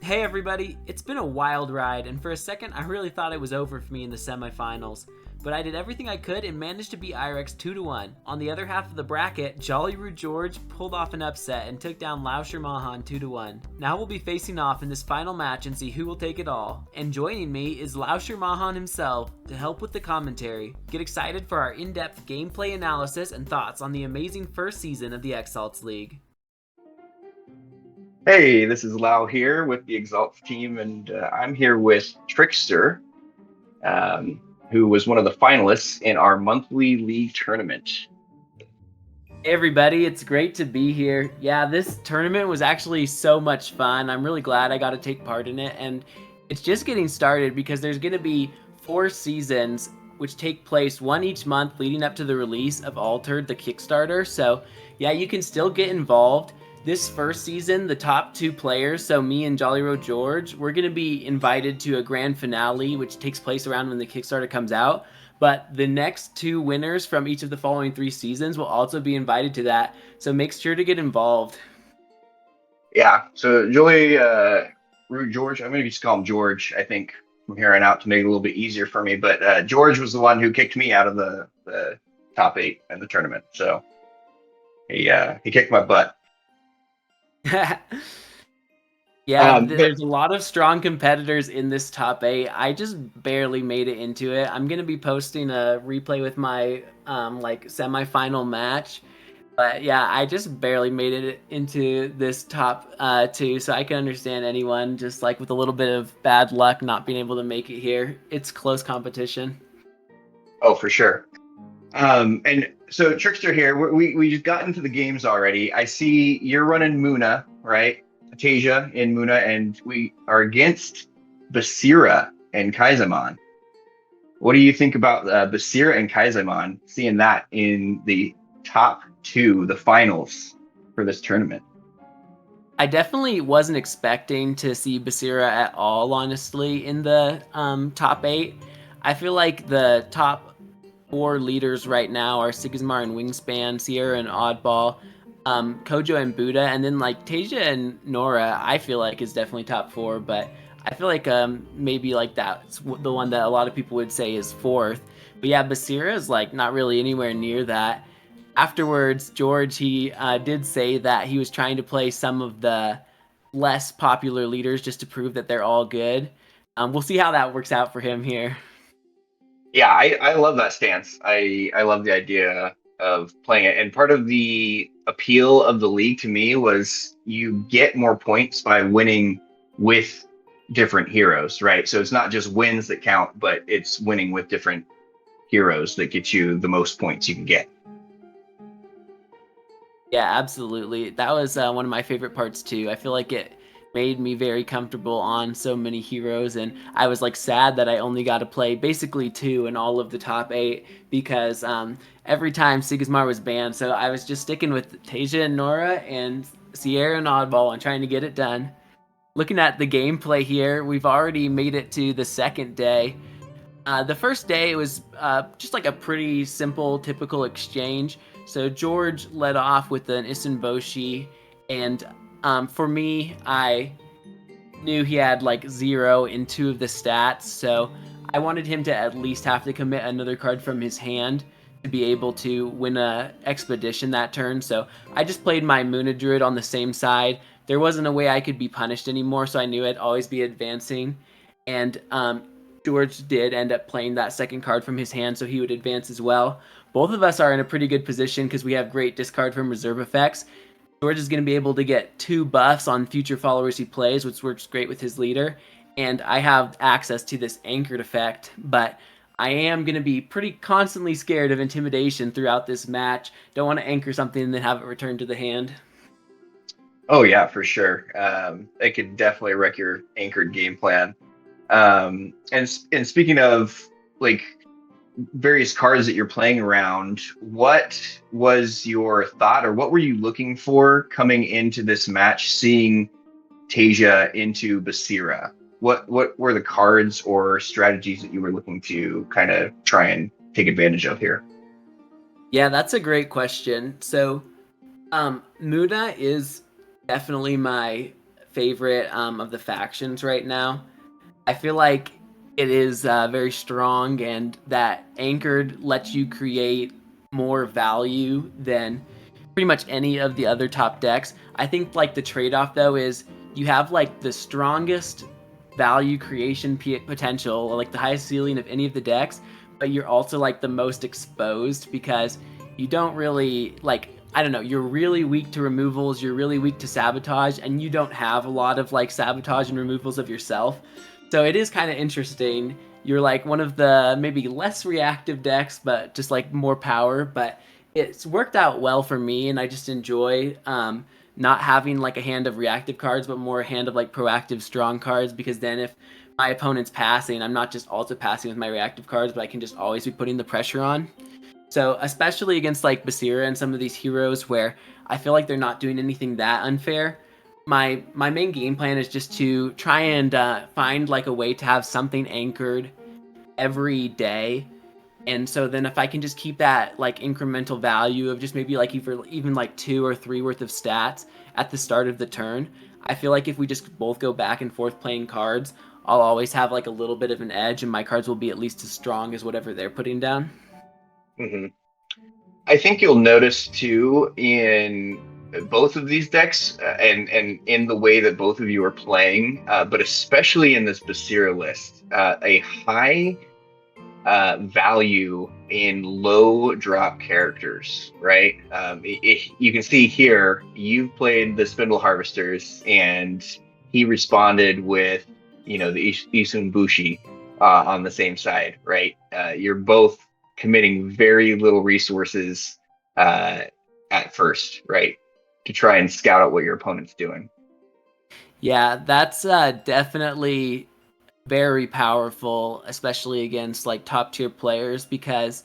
Hey everybody, it's been a wild ride, and for a second I really thought it was over for me in the semifinals. But I did everything I could and managed to beat IRX 2-1. On the other half of the bracket, JoliRougeGorge pulled off an upset and took down Lauscher 2-1. Now we'll be facing off in this final match and see who will take it all. And joining me is Lauscher himself to help with the commentary. Get excited for our in-depth gameplay analysis and thoughts on the amazing first season of the Exalts League. Hey, this is Lau here with the Exalts team, and I'm here with Trickster, who was one of the finalists in our monthly league tournament. Hey everybody, it's great to be here. Yeah, this tournament was actually so much fun. I'm really glad I got to take part in it, and it's just getting started because there's going to be 4 seasons which take place one each month leading up to the release of Altered, the Kickstarter. So yeah, you can still get involved. This first season, the top 2 players, so me and JoliRougeGorge, we're going to be invited to a grand finale, which takes place around when the Kickstarter comes out. But the next 2 winners from each of the following 3 seasons will also be invited to that. So make sure to get involved. Yeah, so George, I'm going to just call him George, I think, from here on out to make it a little bit easier for me. But George was the one who kicked me out of the top 8 in the tournament. So he kicked my butt. Yeah, there's a lot of strong competitors in this top 8. I just barely made it into it. I'm gonna be posting a replay with my like semifinal match, but yeah, I just barely made it into this top 2. So I can understand anyone just like with a little bit of bad luck not being able to make it here. It's close competition. Oh, for sure. And so Trickster here, we just got into the games already. I see you're running Muna, right? Teija in Muna, and we are against Basira and Kaizaman. What do you think about Basira and Kaizaman, seeing that in the top 2, the finals for this tournament? I definitely wasn't expecting to see Basira at all, honestly, in the top 8. I feel like the top 4 leaders right now are Sigismar and Wingspan, Sierra and Oddball, Kojo and Buddha, and then like Teija and Nauraa, I feel like is definitely top 4, but I feel like maybe like that's the one that a lot of people would say is 4th. But yeah, Basira is like not really anywhere near that. Afterwards, George, he did say that he was trying to play some of the less popular leaders just to prove that they're all good. We'll see how that works out for him here. Yeah, I love that stance. I love the idea of playing it. And part of the appeal of the league to me was you get more points by winning with different heroes, right? So it's not just wins that count, but it's winning with different heroes that get you the most points you can get. Yeah, absolutely. That was one of my favorite parts too. I feel like it made me very comfortable on so many heroes, and I was like sad that I only got to play basically 2 in all of the top 8 because every time Sigismar was banned, so I was just sticking with Teija and Nauraa and Sierra and Oddball and trying to get it done. Looking at the gameplay here, we've already made it to the second day. The first day, it was just like a pretty simple, typical exchange. So George led off with an Isenboshi, and for me, I knew he had like 0 in 2 of the stats, so I wanted him to at least have to commit another card from his hand to be able to win a expedition that turn. So I just played my Muna Druid on the same side. There wasn't a way I could be punished anymore, so I knew I'd always be advancing. And George did end up playing that second card from his hand, so he would advance as well. Both of us are in a pretty good position because we have great discard from reserve effects. George is going to be able to get 2 buffs on future followers he plays, which works great with his leader. And I have access to this anchored effect, but I am going to be pretty constantly scared of intimidation throughout this match. Don't want to anchor something and then have it returned to the hand. Oh yeah, for sure. It could definitely wreck your anchored game plan. And speaking of like various cards that you're playing around, what was your thought, or what were you looking for coming into this match, seeing Teija into Basira? What were the cards or strategies that you were looking to kind of try and take advantage of here? Yeah, that's a great question. So, Muda is definitely my favorite of the factions right now. I feel like it is very strong, and that Anchored lets you create more value than pretty much any of the other top decks. I think like the trade-off though is you have like the strongest value creation potential, or like the highest ceiling of any of the decks, but you're also like the most exposed because you don't really like, I don't know, you're really weak to removals, you're really weak to sabotage, and you don't have a lot of like sabotage and removals of yourself. So it is kind of interesting. You're like one of the maybe less reactive decks, but just like more power. But it's worked out well for me, and I just enjoy not having like a hand of reactive cards, but more a hand of like proactive, strong cards. Because then if my opponent's passing, I'm not just also passing with my reactive cards, but I can just always be putting the pressure on. So especially against like Basira and some of these heroes where I feel like they're not doing anything that unfair. My main game plan is just to try and find like a way to have something anchored every day, and so then if I can just keep that like incremental value of just maybe like even like 2 or 3 worth of stats at the start of the turn, I feel like if we just both go back and forth playing cards, I'll always have like a little bit of an edge, and my cards will be at least as strong as whatever they're putting down. Hmm. I think you'll notice too in both of these decks, and in the way that both of you are playing, but especially in this Basira list, a high value in low drop characters, right? You can see here, you've played the Spindle Harvesters, and he responded with, the Isun Bushi on the same side, right? You're both committing very little resources uh, at first, right? To try and scout out what your opponent's doing. Yeah, that's definitely very powerful, especially against like top tier players, because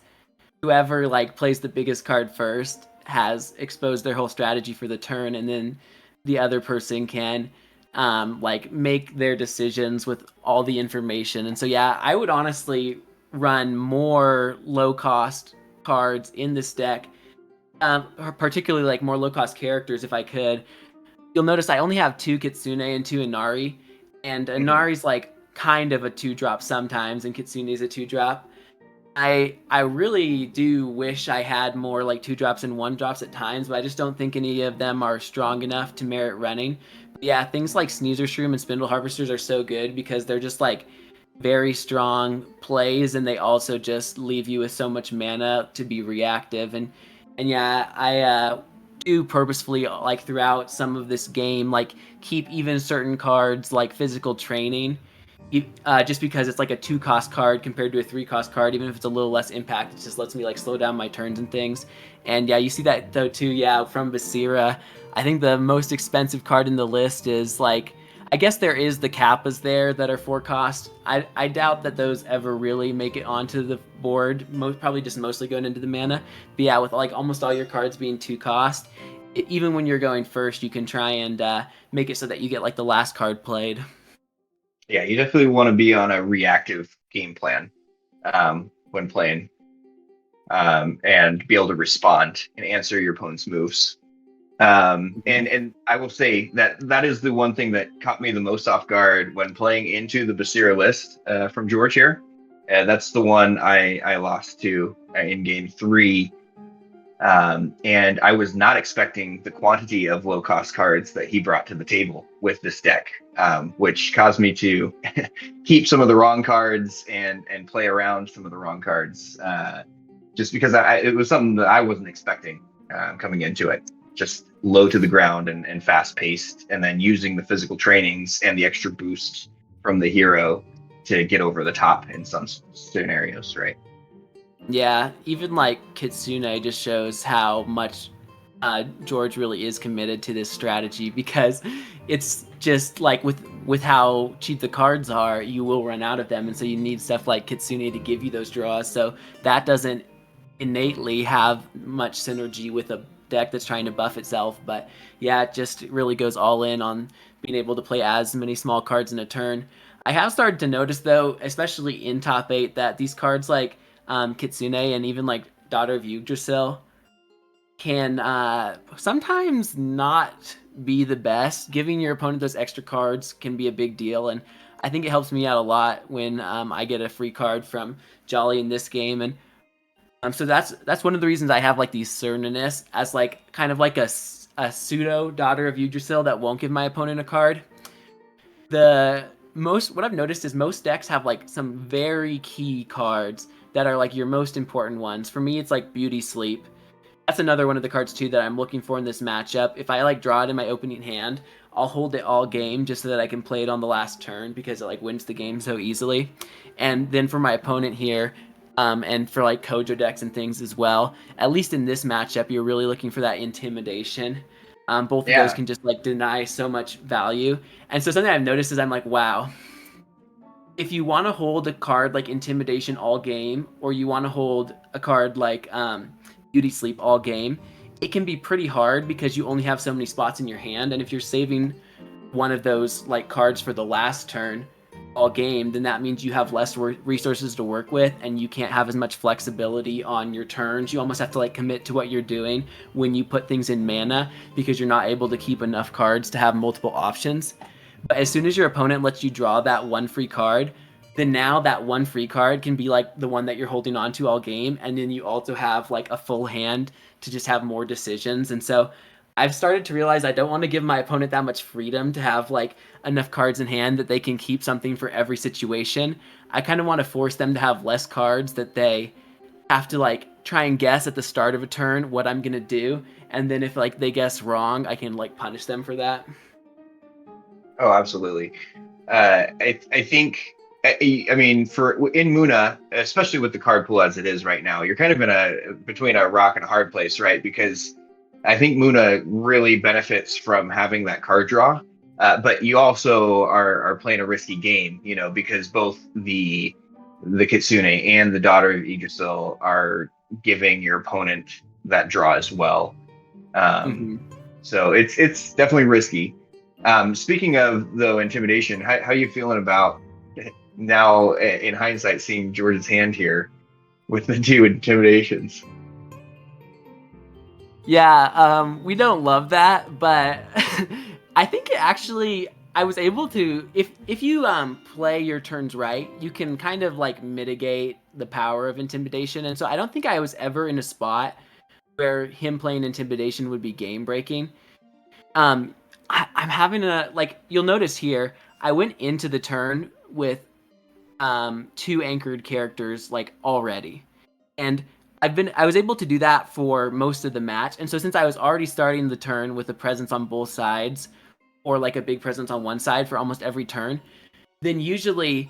whoever like plays the biggest card first has exposed their whole strategy for the turn, and then the other person can like make their decisions with all the information. And so yeah, I would honestly run more low cost cards in this deck, particularly like more low cost characters if I could. You'll notice I only have 2 Kitsune and 2 Inari, and Hmm. Inari's like kind of a 2-drop sometimes, and Kitsune's a 2-drop. I really do wish I had more like 2-drops and 1-drops at times, but I just don't think any of them are strong enough to merit running. But yeah, things like Sneezer Shroom and Spindle Harvesters are so good because they're just like very strong plays, and they also just leave you with so much mana to be reactive. And yeah, I do purposefully like throughout some of this game like keep even certain cards like physical training, just because it's like a 2 cost card compared to a 3 cost card. Even if it's a little less impact, it just lets me like slow down my turns and things. And yeah, you see that though too. Yeah, from Basira, I think the most expensive card in the list is like, I guess there is the Kappas there that are 4 cost. I doubt that those ever really make it onto the board. Probably just mostly going into the mana. But yeah, with like almost all your cards being 2 cost, even when you're going first, you can try and make it so that you get like the last card played. Yeah, you definitely want to be on a reactive game plan when playing, and be able to respond and answer your opponent's moves. And I will say that that is the one thing that caught me the most off guard when playing into the Basira list from George here. That's the one I lost to in game three. And I was not expecting the quantity of low cost cards that he brought to the table with this deck, which caused me to keep some of the wrong cards and play around some of the wrong cards, just because it was something that I wasn't expecting coming into it. Just low to the ground and fast paced, and then using the physical trainings and the extra boost from the hero to get over the top in some scenarios, right? Yeah, even like Kitsune just shows how much George really is committed to this strategy, because it's just like with how cheap the cards are, you will run out of them, and so you need stuff like Kitsune to give you those draws. So that doesn't innately have much synergy with a deck that's trying to buff itself. But yeah, it just really goes all in on being able to play as many small cards in a turn. I have started to notice though, especially in top 8, that these cards like Kitsune and even like Daughter of Yggdrasil can sometimes not be the best. Giving your opponent those extra cards can be a big deal, and I think it helps me out a lot when I get a free card from Jolly in this game. And so that's one of the reasons I have like these Cernunnos as like kind of like a pseudo daughter of Yggdrasil that won't give my opponent a card. What I've noticed is most decks have like some very key cards that are like your most important ones. For me, it's like Beauty Sleep. That's another one of the cards too that I'm looking for in this matchup. If I like draw it in my opening hand, I'll hold it all game just so that I can play it on the last turn because it like wins the game so easily. And then for my opponent here, and for like Kojo decks and things as well, at least in this matchup, you're really looking for that intimidation. Both of those Yeah. can just like deny so much value. And so something I've noticed is I'm like, wow, if you want to hold a card like Intimidation all game, or you want to hold a card like Beauty Sleep all game, it can be pretty hard because you only have so many spots in your hand. And if you're saving one of those like cards for the last turn all game, then that means you have less resources to work with, and you can't have as much flexibility on your turns. You almost have to like commit to what you're doing when you put things in mana because you're not able to keep enough cards to have multiple options. But as soon as your opponent lets you draw that one free card, then now that one free card can be like the one that you're holding on to all game, and then you also have like a full hand to just have more decisions. And so I've started to realize I don't want to give my opponent that much freedom to have like enough cards in hand that they can keep something for every situation. I kind of want to force them to have less cards that they have to like try and guess at the start of a turn what I'm going to do, and then if like they guess wrong, I can like punish them for that. Oh, absolutely. I think I mean for in Muna, especially with the card pool as it is right now, you're kind of in a between a rock and a hard place, right? Because I think Muna really benefits from having that card draw, but you also are playing a risky game, you know, because both the Kitsune and the Daughter of Yggdrasil are giving your opponent that draw as well. Um, Hmm. so it's definitely risky. Speaking of though intimidation, how you feeling about now in hindsight seeing George's hand here with the two intimidations? Yeah, we don't love that, but I think it actually I was able to if you play your turns right, you can kind of like mitigate the power of intimidation. And so I don't think I was ever in a spot where him playing intimidation would be game breaking. Um, I'm having a like you'll notice here, I went into the turn with two anchored characters like already. And I was able to do that for most of the match. And so since I was already starting the turn with a presence on both sides, or like a big presence on one side for almost every turn, then usually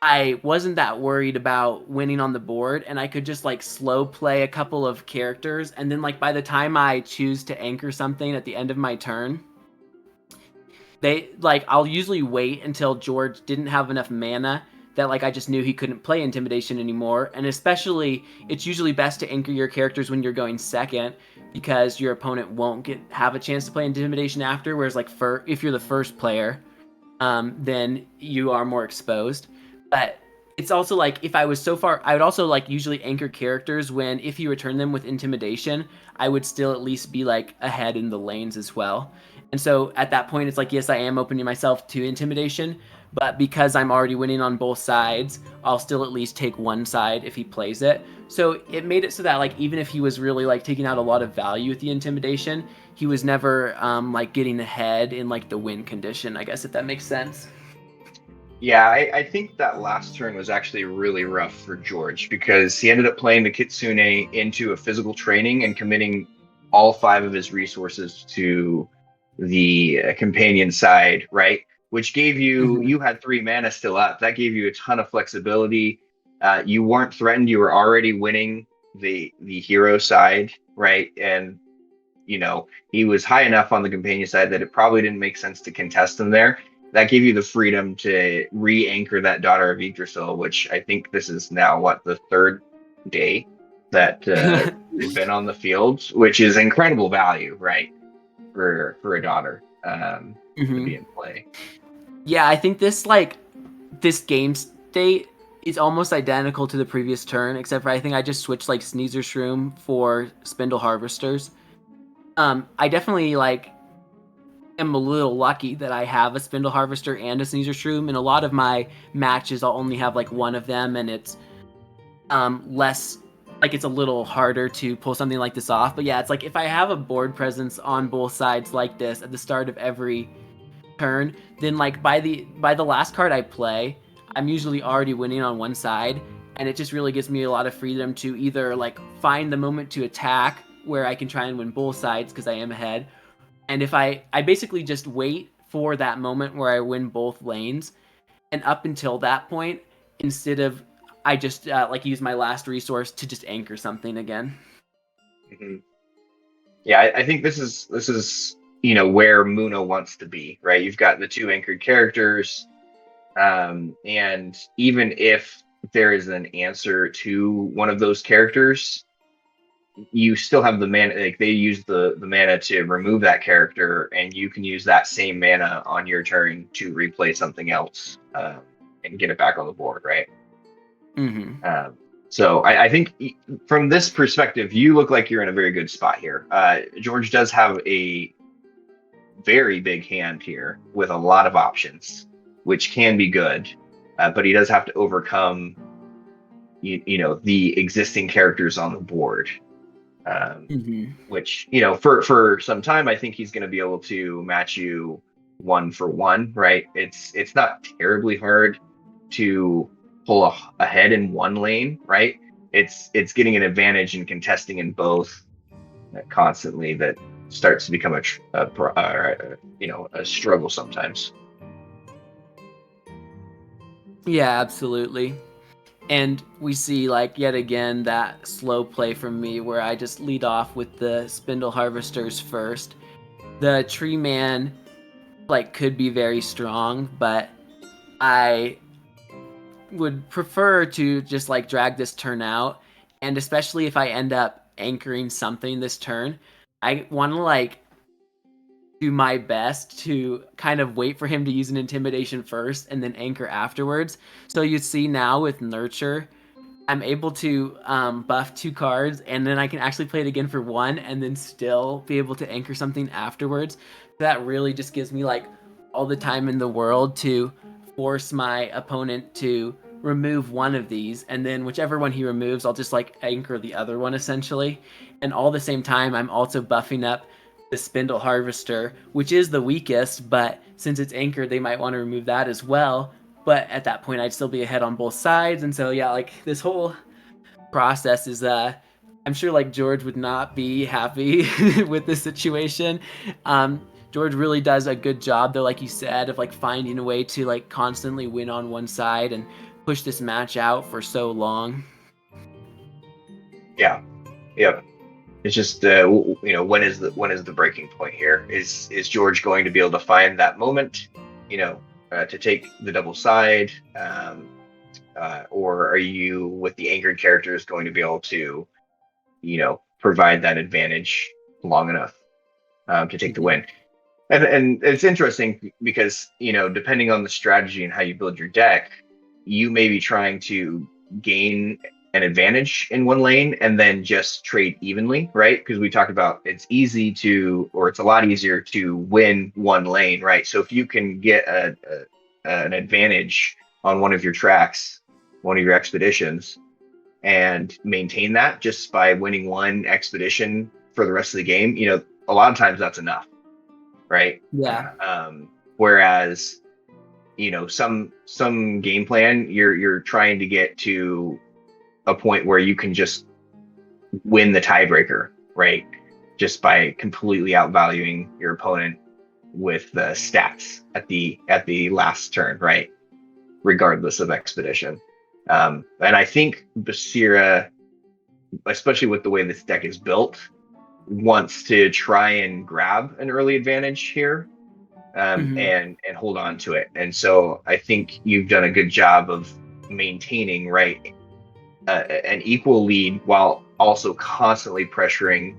I wasn't that worried about winning on the board, and I could just like slow play a couple of characters, and then like by the time I choose to anchor something at the end of my turn, they like I'll usually wait until George didn't have enough mana that like I just knew he couldn't play intimidation anymore. And especially it's usually best to anchor your characters when you're going second because your opponent won't have a chance to play intimidation after, whereas like if you're the first player, then you are more exposed. But it's also like if I was so far, I would also like usually anchor characters when if you return them with intimidation, I would still at least be like ahead in the lanes as well. And so at that point, it's like, yes, I am opening myself to intimidation, but because I'm already winning on both sides, I'll still at least take one side if he plays it. So it made it so that like even if he was really like taking out a lot of value with the intimidation, he was never like getting ahead in like the win condition, I guess, if that makes sense. Yeah, I think that last turn was actually really rough for George because he ended up playing the Kitsune into a physical training and committing all five of his resources to the companion side, right? Which gave you Hmm. you had three mana still up. That gave you a ton of flexibility. You weren't threatened. You were already winning the hero side, right? And you know, he was high enough on the companion side that it probably didn't make sense to contest him there. That gave you the freedom to re-anchor that Daughter of Yggdrasil, which I think this is now what the third day that they've been on the field, which is incredible value, right, for a daughter to Hmm. be in play. Yeah, I think this game state it's almost identical to the previous turn, except for I think I just switched like Sneezer Shroom for Spindle Harvesters. I definitely like am a little lucky that I have a Spindle Harvester and a Sneezer Shroom. In a lot of my matches, I'll only have like one of them, and it's less like it's a little harder to pull something like this off. But yeah, it's like if I have a board presence on both sides like this at the start of every turn, then like by the last card I play, I'm usually already winning on one side, and it just really gives me a lot of freedom to either like find the moment to attack where I can try and win both sides because I am ahead. And if I basically just wait for that moment where I win both lanes, and up until that point, instead of I just like use my last resource to just anchor something again. Mm-hmm. Yeah, I think this is where Muno wants to be, right? You've got the two anchored characters, and even if there is an answer to one of those characters, you still have the mana. Like they use the mana to remove that character, and you can use that same mana on your turn to replay something else and get it back on the board, right? Mm-hmm. So I think from this perspective, you look like you're in a very good spot here. George does have a very big hand here with a lot of options, which can be good, but he does have to overcome, the existing characters on the board. Which for some time I think he's going to be able to match you 1-for-1, right? It's not terribly hard to pull ahead in one lane, right? It's getting an advantage and contesting in both constantly that starts to become a struggle sometimes. Yeah, absolutely. And we see, like, yet again, that slow play from me where I just lead off with the Spindle Harvesters first. The Tree Man, like, could be very strong, but I would prefer to just, like, drag this turn out. And especially if I end up anchoring something this turn, I want to, like, do my best to kind of wait for him to use an intimidation first and then anchor afterwards. So you see now with Nurture, I'm able to buff 2 cards, and then I can actually play it again for 1, and then still be able to anchor something afterwards. That really just gives me like all the time in the world to force my opponent to remove one of these, and then whichever one he removes, I'll just like anchor the other one essentially. And all the same time, I'm also buffing up the Spindle Harvester, which is the weakest, but since it's anchored, they might want to remove that as well. But at that point, I'd still be ahead on both sides, and so yeah, like this whole process is I'm sure like George would not be happy with this situation. George really does a good job though, like you said, of like finding a way to like constantly win on one side and push this match out for so long. Yeah. It's just when is the breaking point here? Is George going to be able to find that moment, to take the double side, or are you with the anchored characters going to be able to, provide that advantage long enough to take the win? And it's interesting because depending on the strategy and how you build your deck, you may be trying to gain an advantage in one lane and then just trade evenly, right? Because we talked about it's a lot easier to win one lane, right? So if you can get an advantage on one of your tracks, one of your expeditions, and maintain that just by winning one expedition for the rest of the game, a lot of times that's enough, right? Yeah. Whereas some game plan, you're trying to get to a point where you can just win the tiebreaker, right? Just by completely outvaluing your opponent with the stats at the last turn, right? Regardless of expedition. And I think Basira, especially with the way this deck is built, wants to try and grab an early advantage here, and hold on to it. And so I think you've done a good job of maintaining, right, an equal lead while also constantly pressuring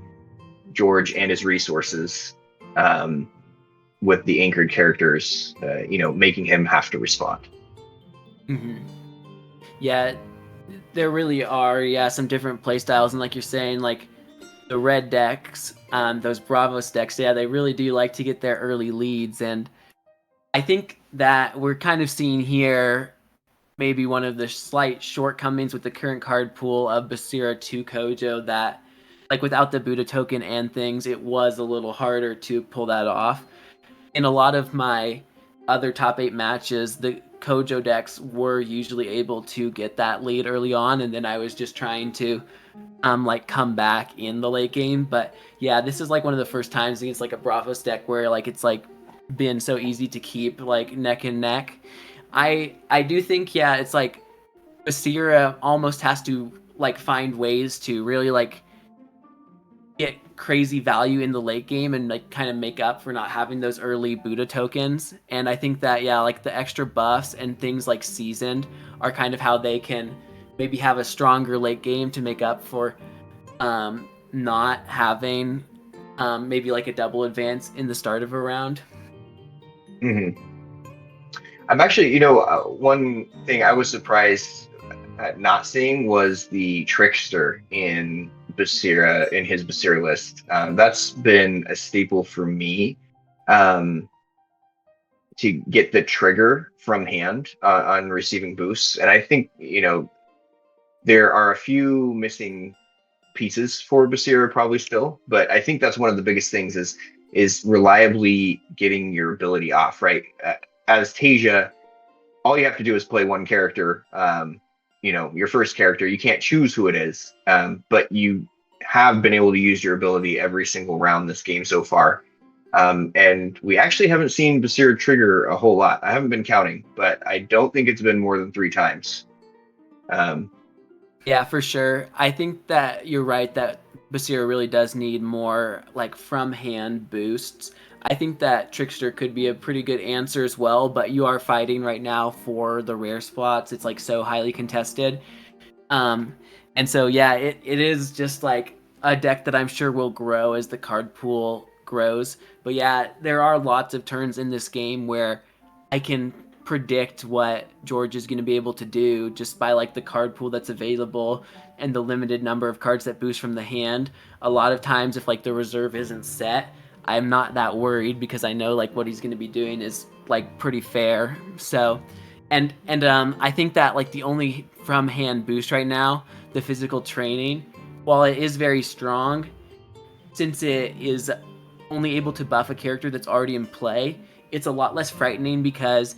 George and his resources, with the anchored characters, making him have to respond. Mm-hmm. Yeah, there really are, yeah, some different play styles, and like you're saying, like the red decks, those Bravos decks, yeah, they really do like to get their early leads, and I think that we're kind of seeing here maybe one of the slight shortcomings with the current card pool of Basira 2 Kojo, that like without the Buddha token and things, it was a little harder to pull that off. In a lot of my other top 8 matches, the Kojo decks were usually able to get that lead early on, and then I was just trying to like come back in the late game. But yeah, this is like one of the first times against like a Bravos deck where like it's like been so easy to keep like neck and neck. I do think, yeah, it's like Basira almost has to like find ways to really like get crazy value in the late game and like kind of make up for not having those early Buddha tokens. And I think that, yeah, like the extra buffs and things like seasoned are kind of how they can maybe have a stronger late game to make up for not having maybe like a double advance in the start of a round. Hmm. I'm actually, one thing I was surprised at not seeing was the Trickster in Basira, in his Basira list. That's been a staple for me, um, to get the trigger from hand on receiving boosts. And I think, there are a few missing pieces for Basira probably still, but I think that's one of the biggest things is reliably getting your ability off, right? As Teija, all you have to do is play one character, your first character. You can't choose who it is, but you have been able to use your ability every single round this game so far. And we actually haven't seen Basira trigger a whole lot. I haven't been counting, but I don't think it's been more than 3 times. Um, Yeah, for sure. I think that you're right that Basira really does need more like from hand boosts. I think that Trickster could be a pretty good answer as well, but you are fighting right now for the rare spots. It's like so highly contested. Um, and so yeah, it is just like a deck that I'm sure will grow as the card pool grows. But yeah, there are lots of turns in this game where I can predict what George is going to be able to do just by like the card pool that's available and the limited number of cards that boost from the hand. A lot of times if like the reserve isn't set, I'm not that worried because I know like what he's going to be doing is like pretty fair. So and I think that like the only from hand boost right now, the physical training, while it is very strong, since it is only able to buff a character that's already in play, it's a lot less frightening because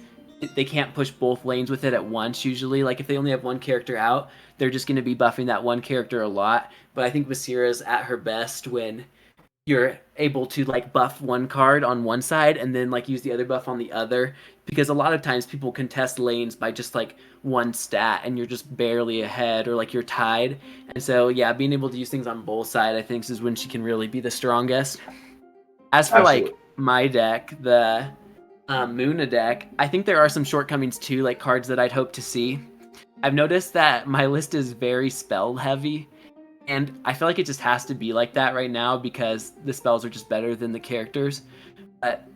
they can't push both lanes with it at once usually. Like if they only have one character out, they're just going to be buffing that one character a lot. But I think Basira's at her best when you're able to like buff one card on one side and then like use the other buff on the other, because a lot of times people contest lanes by just like one stat and you're just barely ahead or like you're tied. And so yeah, being able to use things on both sides I think is when she can really be the strongest. As for like Absolutely. my deck, the Muna deck, I think there are some shortcomings too, like cards that I'd hope to see. I've noticed that my list is very spell heavy, and I feel like it just has to be like that right now because the spells are just better than the characters. But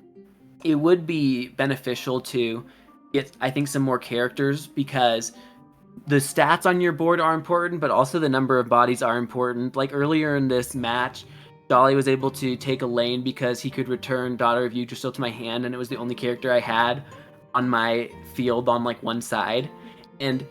it would be beneficial to get, I think, some more characters because the stats on your board are important, but also the number of bodies are important. Like earlier in this match, Dolly was able to take a lane because he could return Daughter of Yggdrasil to my hand, and it was the only character I had on my field on like one side. And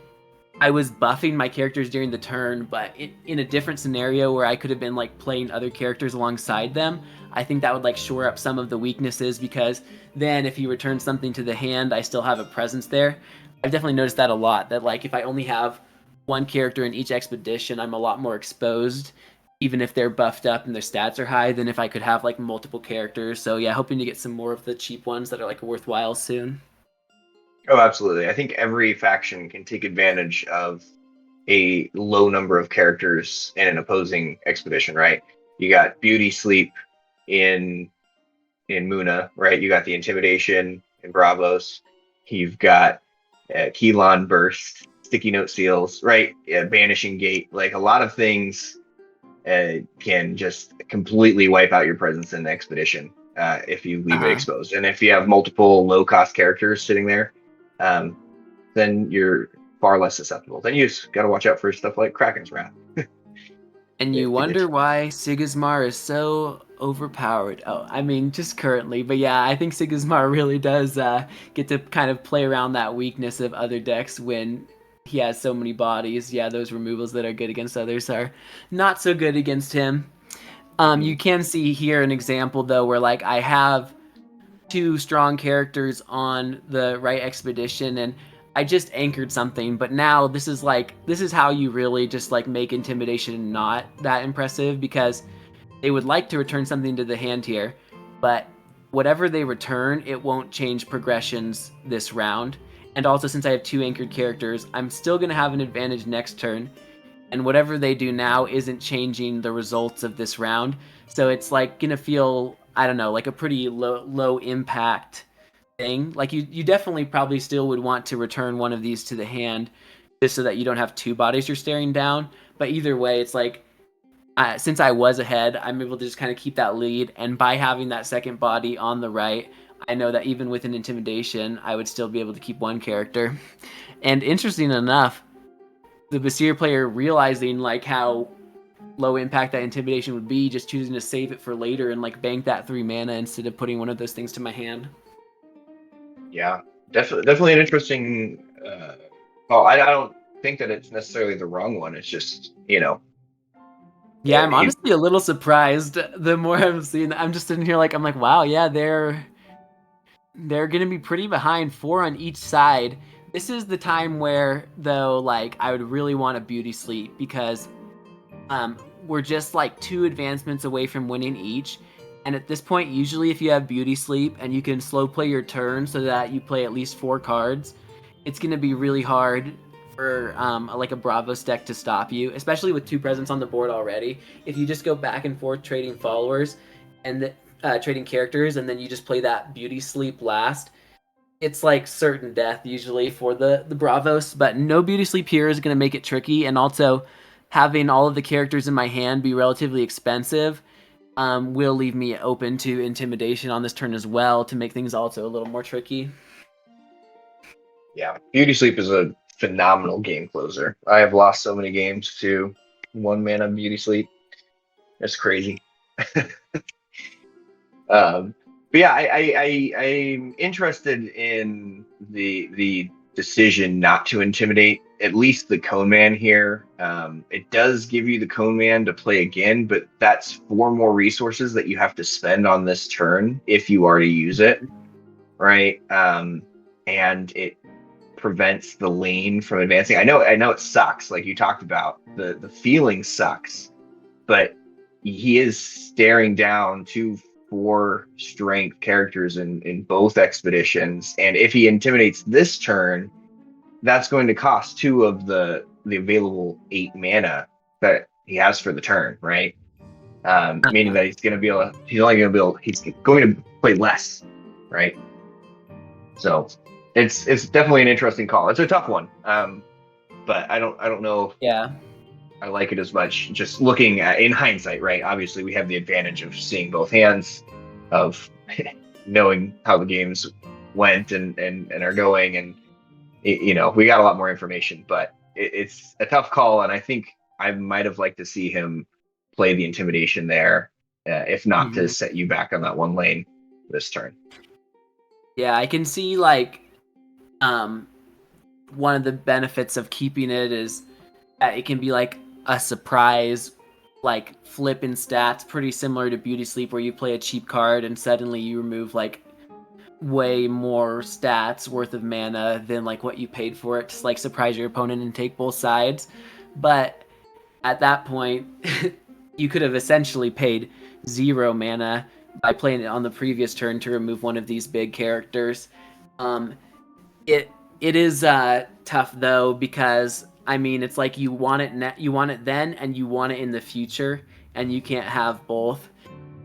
I was buffing my characters during the turn, but in a different scenario where I could have been like playing other characters alongside them, I think that would like shore up some of the weaknesses because then if he returns something to the hand, I still have a presence there. I've definitely noticed that a lot, that like if I only have one character in each expedition, I'm a lot more exposed, even if they're buffed up and their stats are high, than if I could have like multiple characters. So yeah, hoping to get some more of the cheap ones that are like worthwhile soon. Oh, absolutely. I think every faction can take advantage of a low number of characters in an opposing expedition, right? You got Beauty Sleep in Muna, right? You got the Intimidation in Bravos. You've got Keylon Burst, Sticky Note Seals, right? Banishing Gate. Like a lot of things can just completely wipe out your presence in the expedition if you leave it Uh-huh. exposed. And if you have multiple low cost characters sitting there, um, then you're far less susceptible. Then you just got to watch out for stuff like Kraken's Wrath. And you wonder why Sigismar is so overpowered. Oh, I mean, just currently. But yeah, I think Sigismar really does get to kind of play around that weakness of other decks when he has so many bodies. Yeah, those removals that are good against others are not so good against him. You can see here an example, though, where like I have two strong characters on the right expedition, and I just anchored something, but now this is how you really just like make intimidation not that impressive, because they would like to return something to the hand here, but whatever they return, it won't change progressions this round. And also, since I have two anchored characters, I'm still going to have an advantage next turn, and whatever they do now isn't changing the results of this round. So it's like going to feel, I don't know, like a pretty low impact thing. Like you definitely probably still would want to return one of these to the hand just so that you don't have two bodies you're staring down. But either way, it's like since I was ahead, I'm able to just kind of keep that lead. And by having that second body on the right, I know that even with an intimidation, I would still be able to keep one character. And interesting enough, the Basir player realizing like how low impact that intimidation would be, just choosing to save it for later and like bank that 3 mana instead of putting one of those things to my hand. Yeah, definitely an interesting. I don't think that it's necessarily the wrong one. It's just Yeah, I'm honestly a little surprised. The more I'm seeing, I'm just sitting here like I'm like, wow, yeah, they're gonna be pretty behind, 4 on each side. This is the time where though, like, I would really want a beauty sleep, because we're just like 2 advancements away from winning each. And at this point, usually if you have beauty sleep and you can slow play your turn so that you play at least 4 cards, it's going to be really hard for like a Bravos deck to stop you, especially with 2 presents on the board already. If you just go back and forth trading followers and trading characters, and then you just play that beauty sleep last, it's like certain death usually for the Bravos. But no beauty sleep here is going to make it tricky, and also having all of the characters in my hand be relatively expensive will leave me open to intimidation on this turn as well, to make things also a little more tricky. Yeah, Beauty Sleep is a phenomenal game closer. I have lost so many games to 1 mana Beauty Sleep. It's crazy. But yeah, I'm interested in the decision not to intimidate at least the Coneman here. It does give you the Coneman to play again, but that's 4 more resources that you have to spend on this turn if you already use it, right? And it prevents the lane from advancing. I know it sucks, like you talked about. The feeling sucks, but he is staring down 2 4 strength characters in both expeditions, and if he intimidates this turn, that's going to cost 2 of the available 8 mana that he has for the turn, right? Meaning that he's going to play less, right? So it's definitely an interesting call. It's a tough one, but I don't know. Yeah. I like it as much just looking at in hindsight, right? Obviously, we have the advantage of seeing both hands, of knowing how the games went and are going, and we got a lot more information. But it's a tough call, and I think I might have liked to see him play the intimidation there, if not to set you back on that 1 lane this turn. Yeah, I can see like one of the benefits of keeping it is that it can be like a surprise, like flip in stats, pretty similar to Beauty Sleep, where you play a cheap card and suddenly you remove like way more stats worth of mana than like what you paid for it, to like surprise your opponent and take both sides. But at that point, you could have essentially paid 0 mana by playing it on the previous turn to remove one of these big characters. It is tough though, because I mean, it's like you want it then, and you want it in the future, and you can't have both.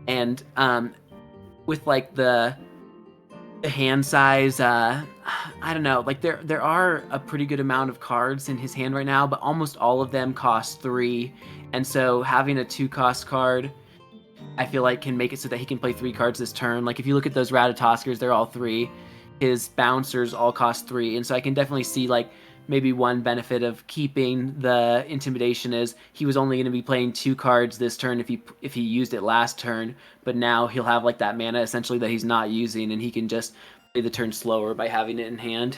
And with like the hand size, I don't know, like there are a pretty good amount of cards in his hand right now, but almost all of them cost 3, and so having a 2-cost card, I feel like, can make it so that he can play 3 cards this turn. Like if you look at those Ratatoskers, they're all 3. his bouncers all cost 3, and so I can definitely see like maybe one benefit of keeping the intimidation is he was only going to be playing 2 cards this turn if he used it last turn, but now he'll have like that mana essentially that he's not using, and he can just play the turn slower by having it in hand.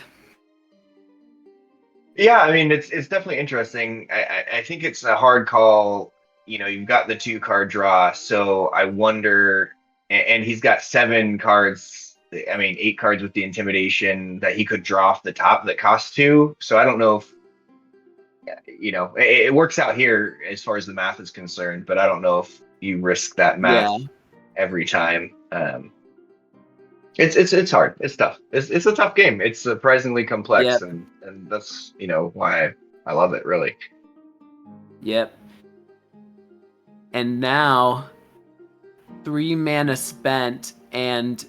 Yeah, I mean it's definitely interesting. I think it's a hard call. You know, you've got the 2 card draw, so I wonder. And he's got 7 cards. I mean, 8 cards with the intimidation that he could draw off the top that costs 2. So I don't know if it works out here as far as the math is concerned, but I don't know if you risk that Yeah. math every time. It's hard. It's tough. It's a tough game. It's surprisingly complex, Yep. and that's why I love it really. Yep. And now 3 mana spent and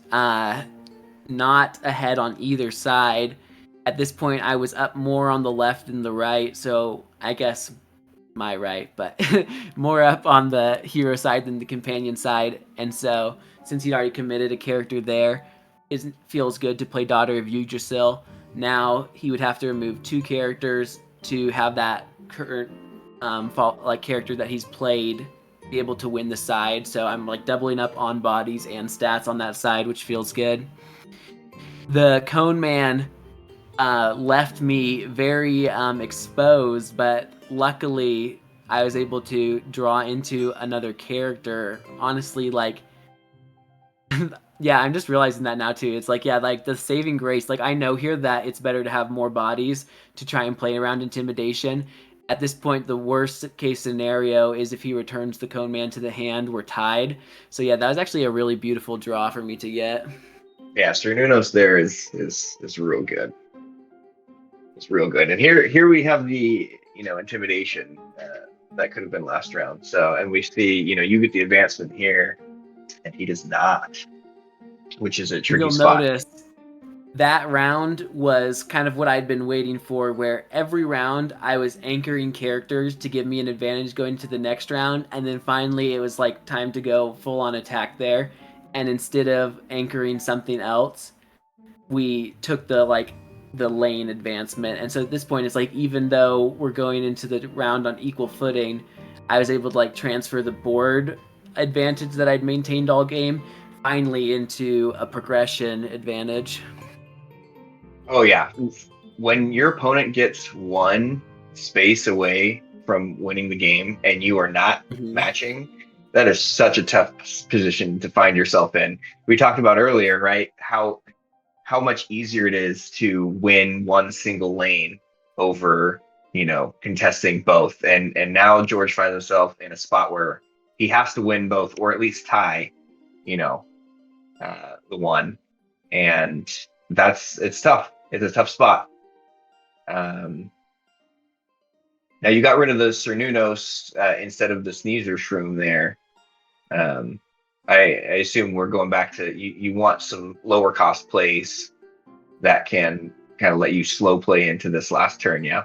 not ahead on either side. At this point, I was up more on the left than the right, so I guess my right, but more up on the hero side than the companion side. And so, since he'd already committed a character there, it feels good to play Daughter of Yggdrasil. Now he would have to remove 2 characters to have that current character that he's played be able to win the side. So I'm like doubling up on bodies and stats on that side, which feels good. The Coneman left me very exposed, but luckily I was able to draw into another character. Honestly, like, yeah, I'm just realizing that now too. It's like, yeah, like the saving grace. Like, I know here that it's better to have more bodies to try and play around intimidation. At this point, the worst case scenario is if he returns the Cone Man to the hand, we're tied. So yeah, that was actually a really beautiful draw for me to get. Yeah, Cernunnos there is real good. It's real good. And here we have the intimidation that could have been last round. So and we see you get the advancement here, and he does not, which is a tricky You'll spot. notice that round was kind of what I'd been waiting for, where every round I was anchoring characters to give me an advantage going to the next round, and then finally it was like time to go full on attack there. And instead of anchoring something else, we took the lane advancement. And so at this point, it's like even though we're going into the round on equal footing, I was able to like transfer the board advantage that I'd maintained all game finally into a progression advantage. Oh yeah, when your opponent gets 1 space away from winning the game and you are not Mm-hmm. matching, that is such a tough position to find yourself in. We talked about earlier, right? How much easier it is to win 1 single lane over contesting both, and now George finds himself in a spot where he has to win both or at least tie you know the one, and it's tough. It's a tough spot. um Now you got rid of the Cernunnos instead of the Sneezer Shroom there. um I assume we're going back to you want some lower cost plays that can kind of let you slow play into this last turn, yeah?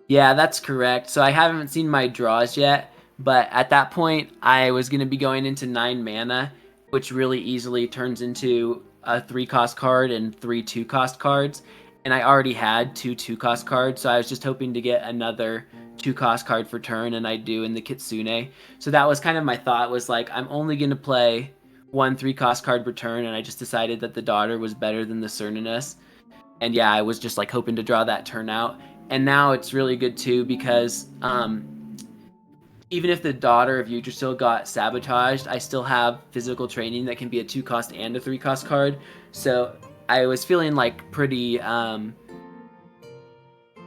Yeah, that's correct. So I haven't seen my draws yet, but at that point, I was going to be going into 9 mana, which really easily turns into a 3-cost card and 3 2-cost cards. And I already had 2 2-cost cards, so I was just hoping to get another 2-cost card for turn, and I do in the Kitsune. So that was kind of my thought, was like, I'm only going to play 1 3-cost card per turn, and I just decided that the Daughter was better than the Cernunnos. And yeah, I was just like hoping to draw that turn out. And now it's really good too because even if the Daughter of Yggdrasil got sabotaged, I still have physical training that can be a 2-cost and a 3-cost card. So I was feeling like pretty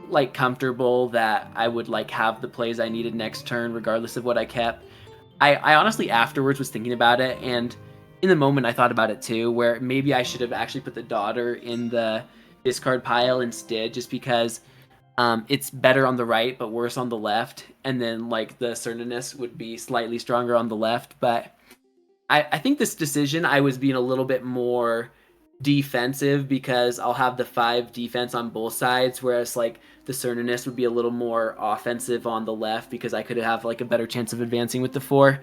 like comfortable that I would like have the plays I needed next turn regardless of what I kept. I honestly afterwards was thinking about it, and in the moment I thought about it too, where maybe I should have actually put the Daughter in the discard pile instead, just because it's better on the right but worse on the left, and then like the Cernunnos would be slightly stronger on the left. But I think this decision I was being a little bit more defensive because I'll have the 5 defense on both sides, whereas like the Cernunnos would be a little more offensive on the left because I could have like a better chance of advancing with the 4.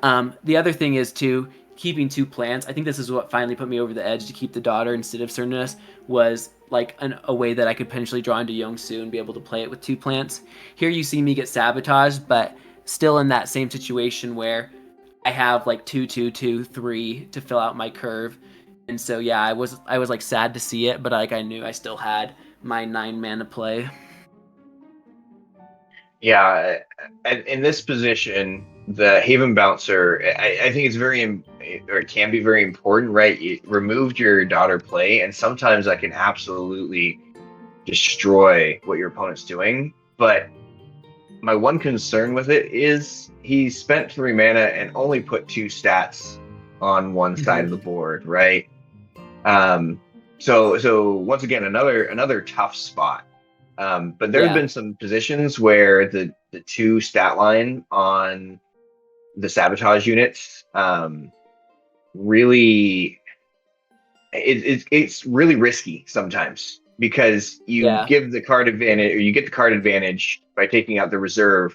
The other thing is too, keeping 2 plants. I think this is what finally put me over the edge to keep the daughter instead of Cernunnos, was like a way that I could potentially draw into Yong-Su and be able to play it with 2 plants. Here you see me get sabotaged, but still in that same situation where I have like 2, 2, 2, 3 to fill out my curve. And so yeah, I was like sad to see it, but like I knew I still had my 9 mana play. Yeah, in this position, the Haven Bouncer, I think it's or it can be very important, right? You removed your daughter play, and sometimes that can absolutely destroy what your opponent's doing. But my one concern with it is he spent 3 mana and only put 2 stats on one side of the board, right? So once again, another tough spot. But there have Yeah. been some positions where the 2 stat line on the sabotage units really it's really risky sometimes because you Yeah. give the card advantage or you get the card advantage by taking out the reserve,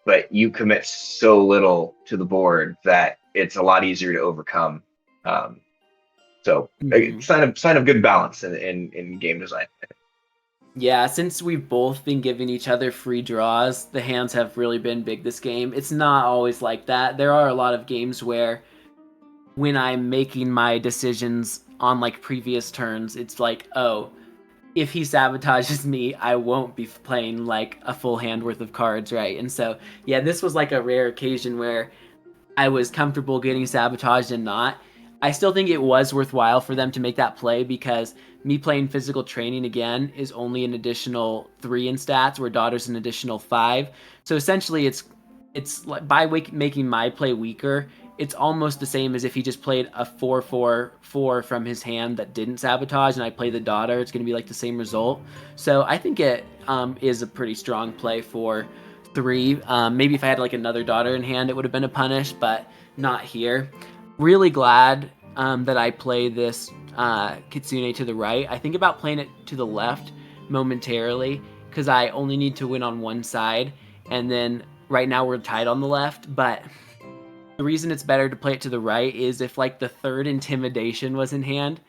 but you commit so little to the board that it's a lot easier to overcome. Um, so a Mhm. sign of good balance in game design. Yeah, since we've both been giving each other free draws, the hands have really been big this game. It's not always like that. There are a lot of games where when I'm making my decisions on like previous turns, it's like, oh, if he sabotages me, I won't be playing like a full hand worth of cards, right? And so, yeah, this was like a rare occasion where I was comfortable getting sabotaged and not. I still think it was worthwhile for them to make that play because me playing physical training again is only an additional 3 in stats, where Daughter's an additional 5. So essentially, it's like by making my play weaker, it's almost the same as if he just played a 4/4/4 from his hand that didn't sabotage, and I play the Daughter. It's going to be like the same result. So I think it is a pretty strong play for 3. Maybe if I had like another Daughter in hand, it would have been a punish, but not here. Really glad that I play this Kitsune to the right. I think about playing it to the left momentarily because I only need to win on one side, and then right now we're tied on the left, but the reason it's better to play it to the right is if like the 3rd intimidation was in hand,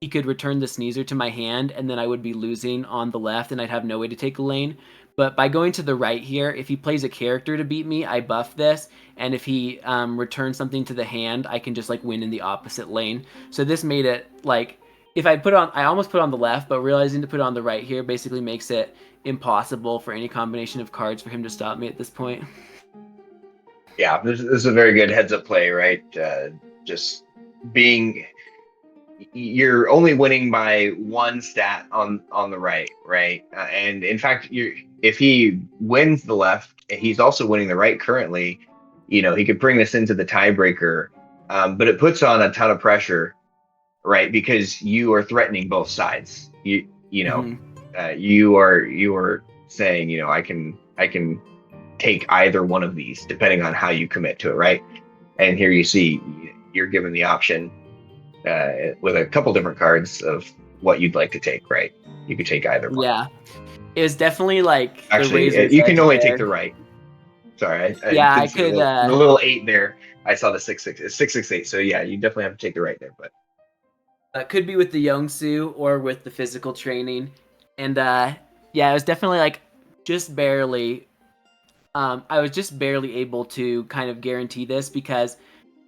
he could return the sneezer to my hand, and then I would be losing on the left, and I'd have no way to take a lane. But by going to the right here, if he plays a character to beat me, I buff this, and if he returns something to the hand, I can just like win in the opposite lane. So this made it like if I put on, I almost put on the left, but realizing to put on the right here basically makes it impossible for any combination of cards for him to stop me at this point. Yeah, this is a very good heads up play, right? Just being you're only winning by 1 stat on the right? And in fact, if he wins the left, he's also winning the right currently. He could bring this into the tiebreaker, but it puts on a ton of pressure, right? Because you are threatening both sides. Mm-hmm. You are saying, I can take either one of these depending on how you commit to it, right? And here you see you're given the option with a couple different cards of what you'd like to take, right? You could take either one. Yeah, it was definitely like the Actually, razor's you can edge only take there. the right. Sorry, I Yeah, I didn't see could. the little 8 there. I saw the 6/6. It's 6/6/8. So yeah, you definitely have to take the right there. But Could be with the Yong-Su or with the physical training. And yeah, it was definitely like just barely. I was just barely able to kind of guarantee this because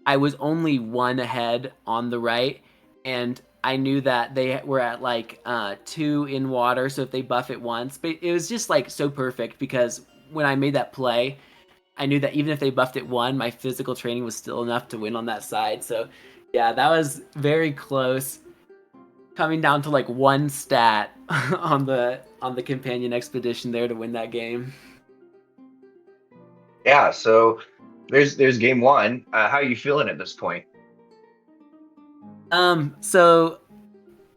I was only 1 ahead on the right, and I knew that they were at like 2 in water. So if they buff it once, but it was just like so perfect because when I made that play, I knew that even if they buffed it 1, my physical training was still enough to win on that side. So yeah, that was very close, coming down to like 1 stat on the companion expedition there to win that game. yeah, so there's game one. How are you feeling at this point? So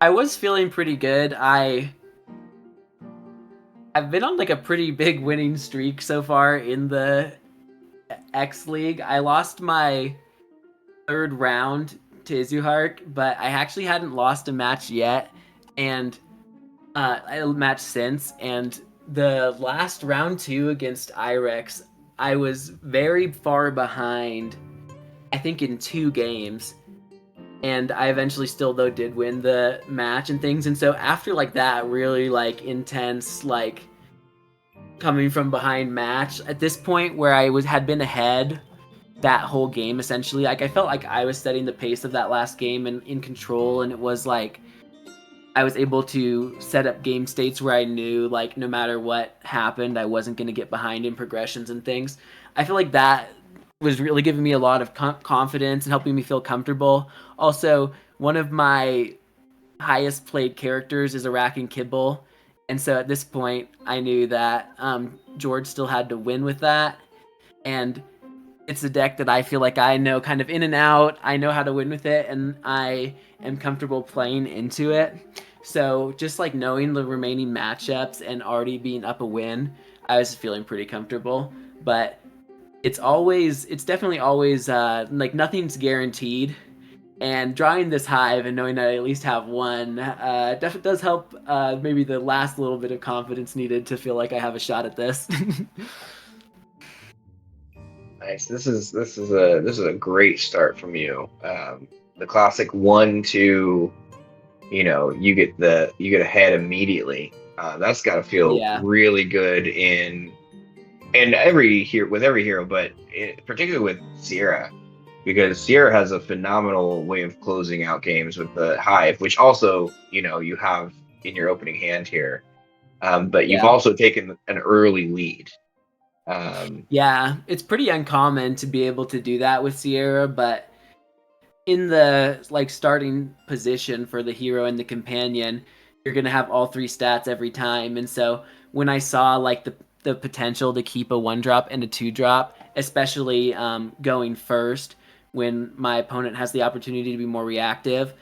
I was feeling pretty good. I've been on like a pretty big winning streak so far in the X League. I lost my 3rd round to Izuhark, but I actually hadn't lost a match yet, and a match since. And the last round 2 against Irex, I was very far behind I think in 2 games, and I eventually still though did win the match and things. And so after like that really like intense like coming from behind match at this point where I had been ahead that whole game essentially, like I felt like I was setting the pace of that last game and in control, and it was like I was able to set up game states where I knew like no matter what happened I wasn't going to get behind in progressions and things. I feel like that was really giving me a lot of confidence and helping me feel comfortable. Also, one of my highest played characters is Iraq and Kibble, and so at this point I knew that George still had to win with that, and it's a deck that I feel like I know kind of in and out. I know how to win with it, and I am comfortable playing into it. So just like knowing the remaining matchups and already being up a win, I was feeling pretty comfortable. But it's definitely always like nothing's guaranteed. And drawing this hive and knowing that I at least have one definitely does help. Maybe the last little bit of confidence needed to feel like I have a shot at this. Nice. This is a great start from you. The classic 1-2, you get ahead immediately. That's got to feel Yeah, really good in every hero, but particularly with Sierra, because Sierra has a phenomenal way of closing out games with the hive, which also you have in your opening hand here. But you've yeah. also taken an early lead. Um, Yeah, it's pretty uncommon to be able to do that with Sierra, but in the like starting position for the hero and the companion, you're gonna have all 3 stats every time. And so when I saw like the potential to keep a 1-drop and a 2-drop, especially going first when my opponent has the opportunity to be more reactive,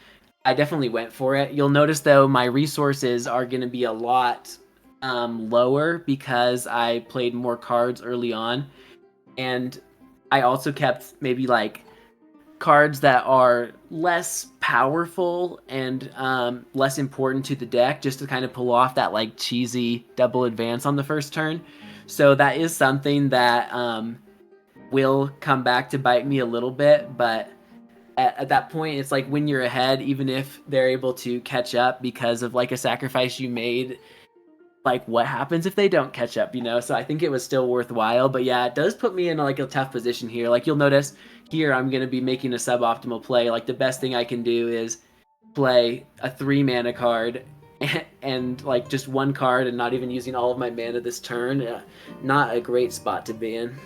I definitely went for it. You'll notice though my resources are gonna be a lot lower because I played more cards early on, and I also kept maybe like cards that are less powerful and less important to the deck, just to kind of pull off that like cheesy double advance on the first turn. So that is something that will come back to bite me a little bit, but at that point it's like when you're ahead, even if they're able to catch up because of like a sacrifice you made, like what happens if they don't catch up, so I think it was still worthwhile. But yeah, it does put me in like a tough position here. Like you'll notice here I'm going to be making a suboptimal play. Like the best thing I can do is play a 3 mana card and like just 1 card and not even using all of my mana this turn. Not a great spot to be in.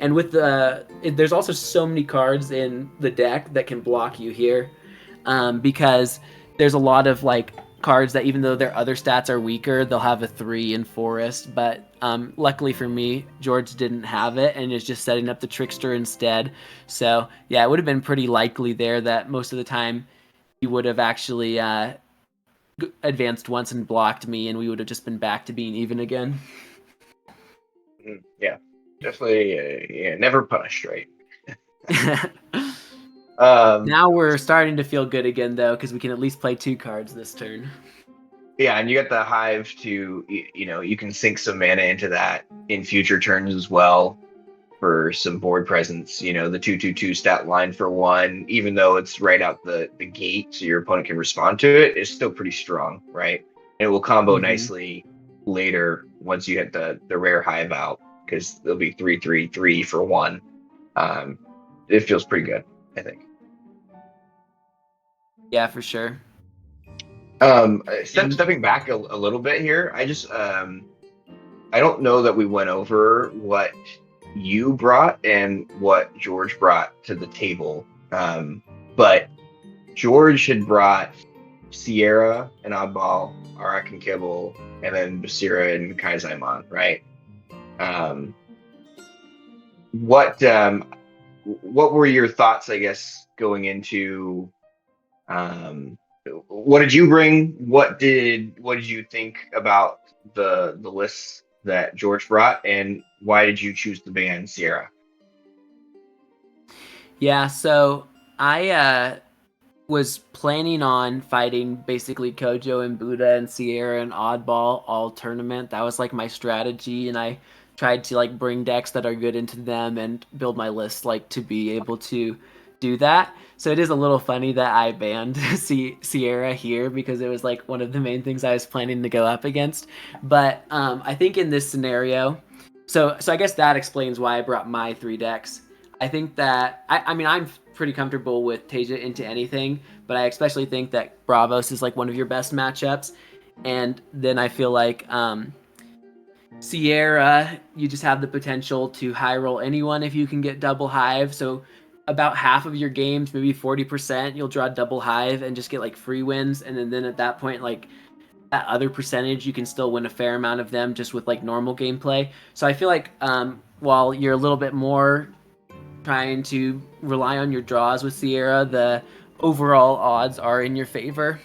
And with there's also so many cards in the deck that can block you here, because there's a lot of like cards that even though their other stats are weaker, they'll have a 3 in Forest. But luckily for me, George didn't have it and is just setting up the Trickster instead. So yeah, it would have been pretty likely there that most of the time he would have actually advanced once and blocked me, and we would have just been back to being even again. yeah, definitely. Yeah, never punished, right? Um, Now we're starting to feel good again, though, because we can at least play 2 cards this turn. yeah, and you got the hive to you can sink some mana into that in future turns as well for some board presence. The 2/2/2 stat line for 1, even though it's right out the gate, so your opponent can respond to it, is still pretty strong, right? And it will combo Mm-hmm. nicely later once you hit the rare hive out, because there'll be 3/3/3 for 1. Um, it feels pretty good, I think. Yeah, for sure. And Stepping back a little bit here, I don't know that we went over what you brought and what George brought to the table. But George had brought Sierra and Oddball, Arak and Kibble, and then Basira and Kaizaimon, right? Um, what what were your thoughts, I guess, going into um, what did you bring? What did you think about the lists that George brought, and why did you choose the band Sierra? yeah, so I was planning on fighting basically Kojo and Buddha and Sierra and Oddball all tournament. That was like my strategy, and I tried to like bring decks that are good into them and build my list like to be able to do that. So it is a little funny that I banned Sierra here because it was like one of the main things I was planning to go up against. But I think in this scenario, so I guess that explains why I brought my 3 decks. I think that I mean I'm pretty comfortable with Teija into anything, but I especially think that Bravos is like one of your best matchups. And then I feel like Sierra, you just have the potential to high roll anyone if you can get double hive. So about half of your games, maybe 40%, you'll draw double hive and just get like free wins. And then at that point, like that other percentage, you can still win a fair amount of them just with like normal gameplay. So I feel like while you're a little bit more trying to rely on your draws with Sierra, the overall odds are in your favor.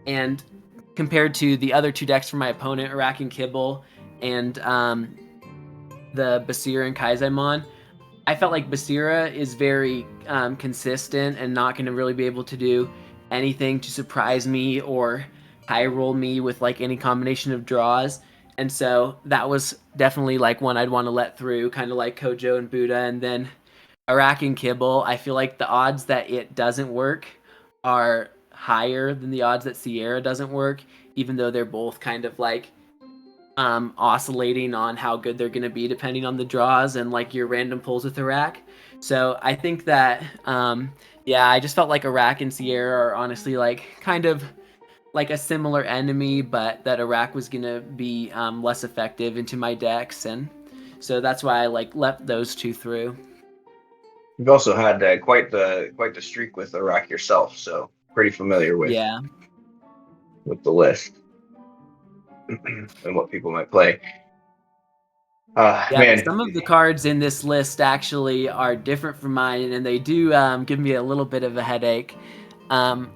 And compared to the other 2 decks from my opponent, Iraq and Kibble, and the Basira and Kaizaimon, I felt like Basira is very consistent and not going to really be able to do anything to surprise me or high roll me with like any combination of draws. And so that was definitely like one I'd want to let through, kind of like Kojo and Buddha. And then Iraq and Kibble, I feel like the odds that it doesn't work are higher than the odds that Sierra doesn't work, even though they're both kind of like oscillating on how good they're going to be depending on the draws and like your random pulls with Iraq. So I think that yeah, I just felt like Iraq and Sierra are honestly like kind of like a similar enemy, but that Iraq was going to be less effective into my decks, and so that's why I like left those 2 through. You've also had quite the streak with Iraq yourself, so pretty familiar Yeah. with the list and what people might play. Yeah, but Man, some of the cards in this list actually are different from mine, and they do give me a little bit of a headache. Um,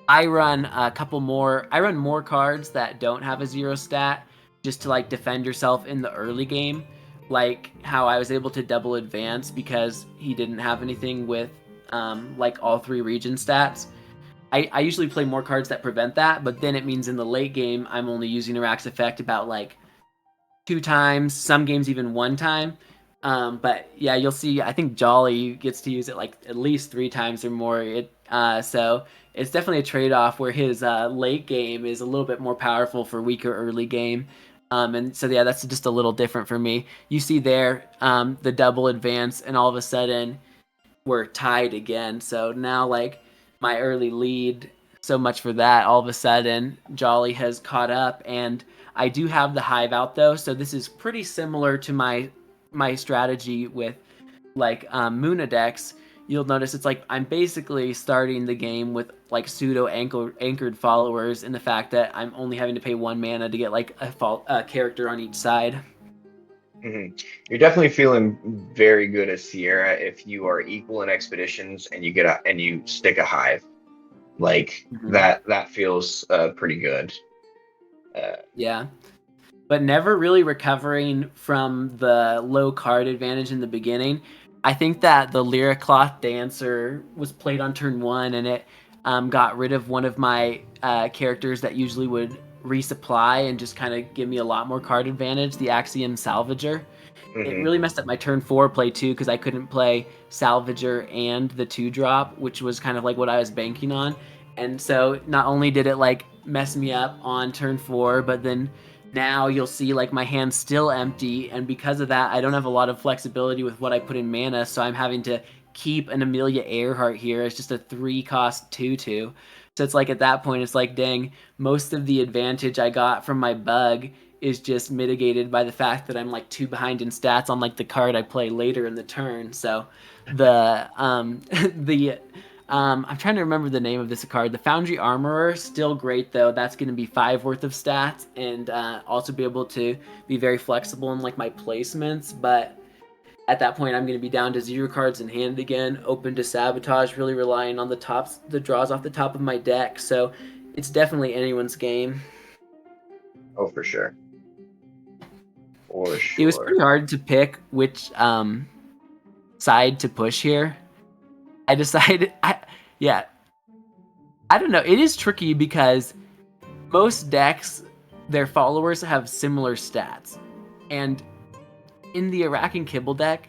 I run a couple more. I run more cards that don't have a 0 stat just to like defend yourself in the early game, like how I was able to double advance because he didn't have anything with like all 3 region stats. I usually play more cards that prevent that, but then it means in the late game I'm only using Iraq's effect about like 2 times, some games even 1 time. But yeah, you'll see. I think Jolly gets to use it like at least 3 times or more. So it's definitely a trade-off where his late game is a little bit more powerful for weaker early game. And so yeah, that's just a little different for me. You see there the double advance, and all of a sudden we're tied again. So now like my early lead, so much for that. All of a sudden Jolly has caught up, and I do have the hive out though, so this is pretty similar to my strategy with like Muna decks. You'll notice it's like I'm basically starting the game with like pseudo anchored followers, in the fact that I'm only having to pay 1 mana to get like a character on each side. you're definitely feeling very good as Sierra if you are equal in expeditions and you stick a hive. Like Mhm. that feels pretty good. Yeah. But never really recovering from the low card advantage in the beginning. I think that the Lyra Cloth Dancer was played on turn 1, and it got rid of one of my characters that usually would resupply and just kind of give me a lot more card advantage, the Axiom Salvager. It hmm really messed up my turn 4 play too, because I couldn't play Salvager and the 2-drop, which was kind of like what I was banking on. And so not only did it like mess me up on turn 4, but then now you'll see like my hand's still empty, and because of that I don't have a lot of flexibility with what I put in mana, so I'm having to keep an Amelia Earhart here. It's just a 3-cost 2/2. So it's like at that point it's like, dang, most of the advantage I got from my bug is just mitigated by the fact that I'm like 2 behind in stats on like the card I play later in the turn. So the the I'm trying to remember the name of this card. The Foundry Armorer, still great though. That's going to be 5 worth of stats, and also be able to be very flexible in like my placements. But at that point, I'm going to be down to 0 cards in hand again, open to sabotage, really relying on the draws off the top of my deck. So it's definitely anyone's game. Oh, for sure, for It was pretty sure. hard to pick which side to push here. I decided, yeah, I don't know. It is tricky because most decks, their followers have similar stats, and in the Iraq and Kibble deck,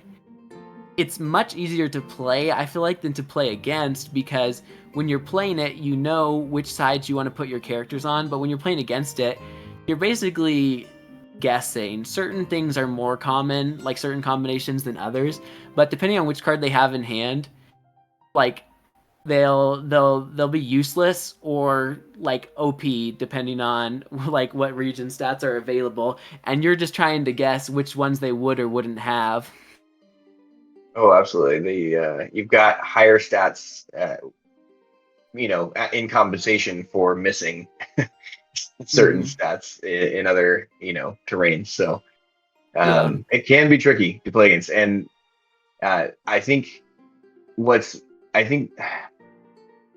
it's much easier to play, I feel like, than to play against, because when you're playing it, you know which sides you want to put your characters on, but when you're playing against it, you're basically guessing. Certain things are more common, like certain combinations, than others, but depending on which card they have in hand, like they'll be useless or like OP depending on like what region stats are available, and you're just trying to guess which ones they would or wouldn't have. Oh, absolutely. You've got higher stats, in compensation for missing certain Mm-hmm. stats in other, terrains. So Yeah. it can be tricky to play against. And I think what's, I think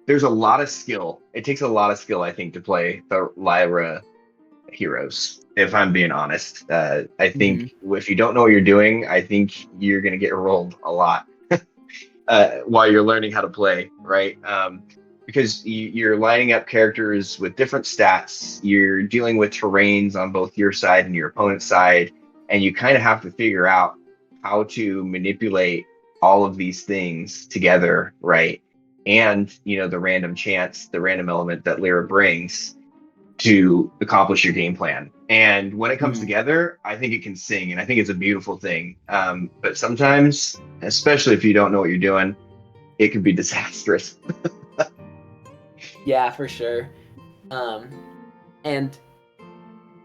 there's a lot of skill. It takes a lot of skill, I think, to play the Lyra heroes. If I'm being honest, I Mm-hmm. think if you don't know what you're doing, I think you're gonna get rolled a lot while you're learning how to play, right? Because you're lining up characters with different stats. You're dealing with terrains on both your side and your opponent's side, and you kind of have to figure out how to manipulate all of these things together, right? And the random chance, the random element that Lyra brings to accomplish your game plan. And when it comes Mm-hmm. together, I think it can sing, and I think it's a beautiful thing. But sometimes, especially if you don't know what you're doing, it can be disastrous. Yeah, for sure. Um, and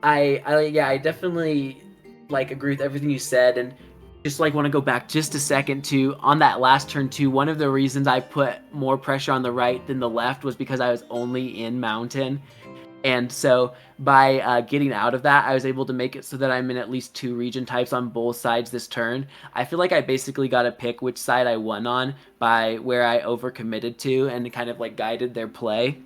I definitely like agree with everything you said, and just like want to go back just a second to on that last turn too. One of the reasons I put more pressure on the right than the left was because I was only in mountain, and so by getting out of that, I was able to make it so that I'm in at least 2 region types on both sides this turn. I feel like I basically got to pick which side I won on by where I overcommitted to and kind of like guided their play.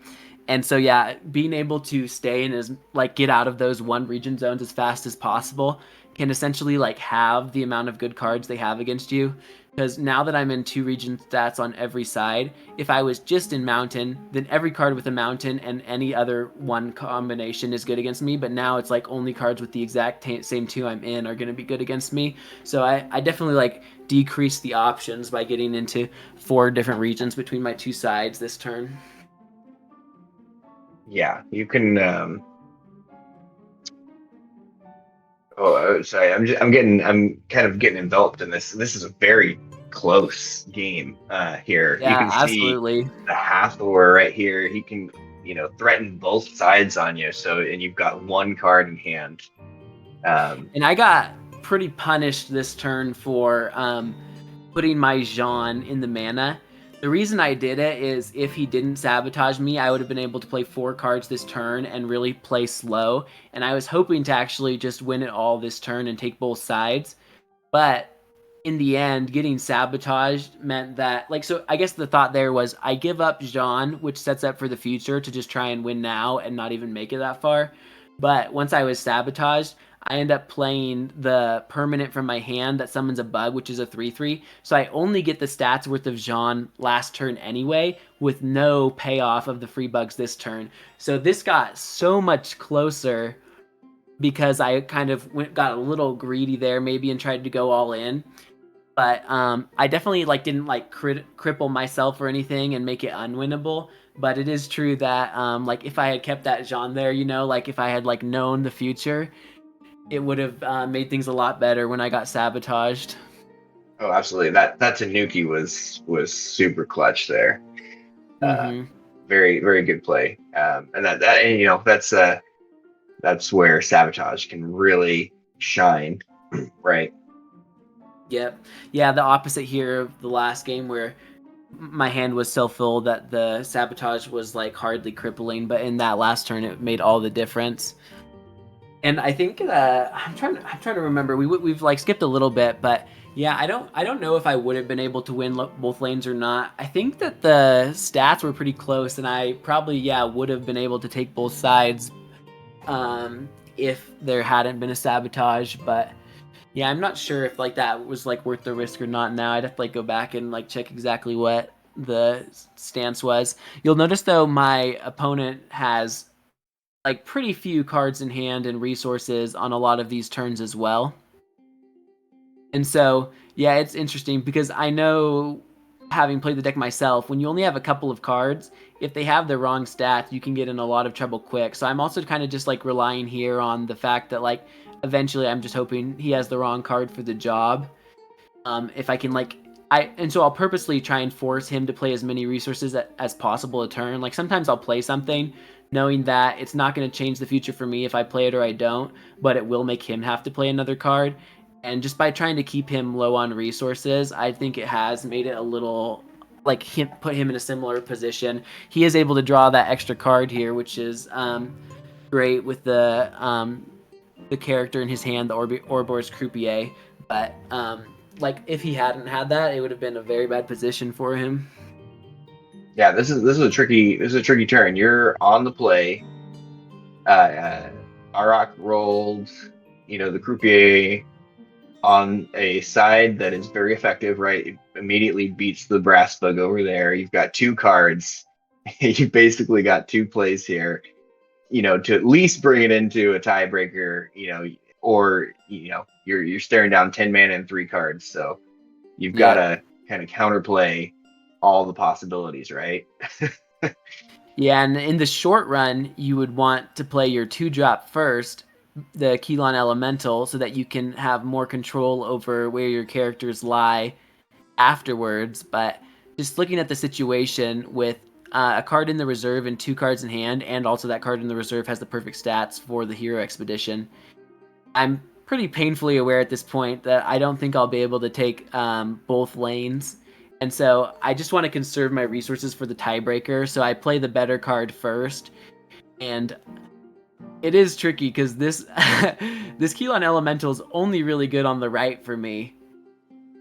And so yeah, being able to stay in as like get out of those 1 region zones as fast as possible can essentially like have the amount of good cards they have against you. Because now that I'm in 2 region stats on every side, if I was just in mountain, then every card with a mountain and any other one combination is good against me. But now it's like only cards with the exact same 2 I'm in are going to be good against me. So I definitely like decrease the options by getting into 4 different regions between my 2 sides this turn. Yeah, you can. Oh, sorry. I'm kind of getting enveloped in this. This is a very close game here. You Yeah, can see absolutely. the Hathor right here. He can, threaten both sides on you. So, and you've got one card in hand. Um, And I got pretty punished this turn for putting my Jean in the mana. The reason I did it is if he didn't sabotage me, I would have been able to play 4 cards this turn and really play slow. And I was hoping to actually just win it all this turn and take both sides. But in the end, getting sabotaged meant that, like, so I guess the thought there was I give up Jean, which sets up for the future to just try and win now and not even make it that far. But once I was sabotaged, I end up playing the permanent from my hand that summons a bug, which is a 3/3. So I only get the stats worth of Jean last turn anyway, with no payoff of the free bugs this turn. So this got so much closer because I kind of got a little greedy there maybe and tried to go all in. But I definitely like didn't like cripple myself or anything and make it unwinnable. But it is true that like if I had kept that Jean there, like if I had like known the future, it would have made things a lot better when I got sabotaged. oh, absolutely. That Tanuki was super clutch there. Uh, Mm-hmm. very very good play. And that and, that's where sabotage can really shine, right? Yep. Yeah, the opposite here of the last game where my hand was so full that the sabotage was like hardly crippling, but in that last turn it made all the difference. And I think I'm trying to remember. We've like skipped a little bit, but yeah, I don't know if I would have been able to win both lanes or not. I think that the stats were pretty close, and I probably would have been able to take both sides if there hadn't been a sabotage. But yeah, I'm not sure if like that was like worth the risk or not. Now I'd have to like go back and like check exactly what the stance was. You'll notice though my opponent has like pretty few cards in hand and resources on a lot of these turns as well. And so, yeah, it's interesting because I know, having played the deck myself, when you only have a couple of cards, if they have the wrong stats, you can get in a lot of trouble quick. So I'm also kind of just like relying here on the fact that like eventually I'm just hoping he has the wrong card for the job. If I can like so I'll purposely try and force him to play as many resources as possible a turn. Like sometimes I'll play something knowing that it's not going to change the future for me if I play it or I don't, but it will make him have to play another card. And just by trying to keep him low on resources, I think it has made it a little like put him in a similar position. He is able to draw that extra card here, which is great with the character in his hand, the Ouroboros Croupier. But like if he hadn't had that, it would have been a very bad position for him. Yeah, this is a tricky turn. You're on the play. Arok rolled, the croupier on a side that is very effective, right? It immediately beats the brass bug over there. You've got two cards. You've basically got two plays here, to at least bring it into a tiebreaker, or you're staring down 10 mana and three cards. So you've got Yeah. to kind of counterplay all the possibilities, right? Yeah, and in the short run, you would want to play your 2-drop first, the Keylon Elemental, so that you can have more control over where your characters lie afterwards. But just looking at the situation with a card in the reserve and 2 cards in hand, and also that card in the reserve has the perfect stats for the Hero Expedition, I'm pretty painfully aware at this point that I don't think I'll be able to take both lanes. And so I just want to conserve my resources for the tiebreaker. So I play the better card first. And it is tricky because this this Keylon Elemental is only really good on the right for me.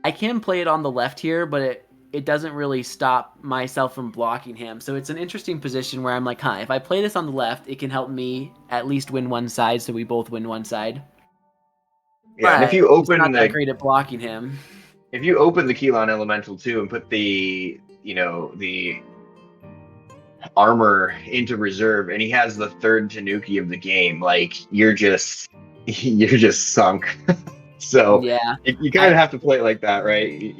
I can play it on the left here, but it doesn't really stop myself from blocking him. So it's an interesting position where I'm like, if I play this on the left, it can help me at least win one side, so we both win one side. Yeah, and if But you it's not open that the great at blocking him. if you open the Keylon Elemental too and put the armor into reserve, and he has the third Tanuki of the game, like you're just you're just sunk. So Yeah. you kind I of have to play it like that, right?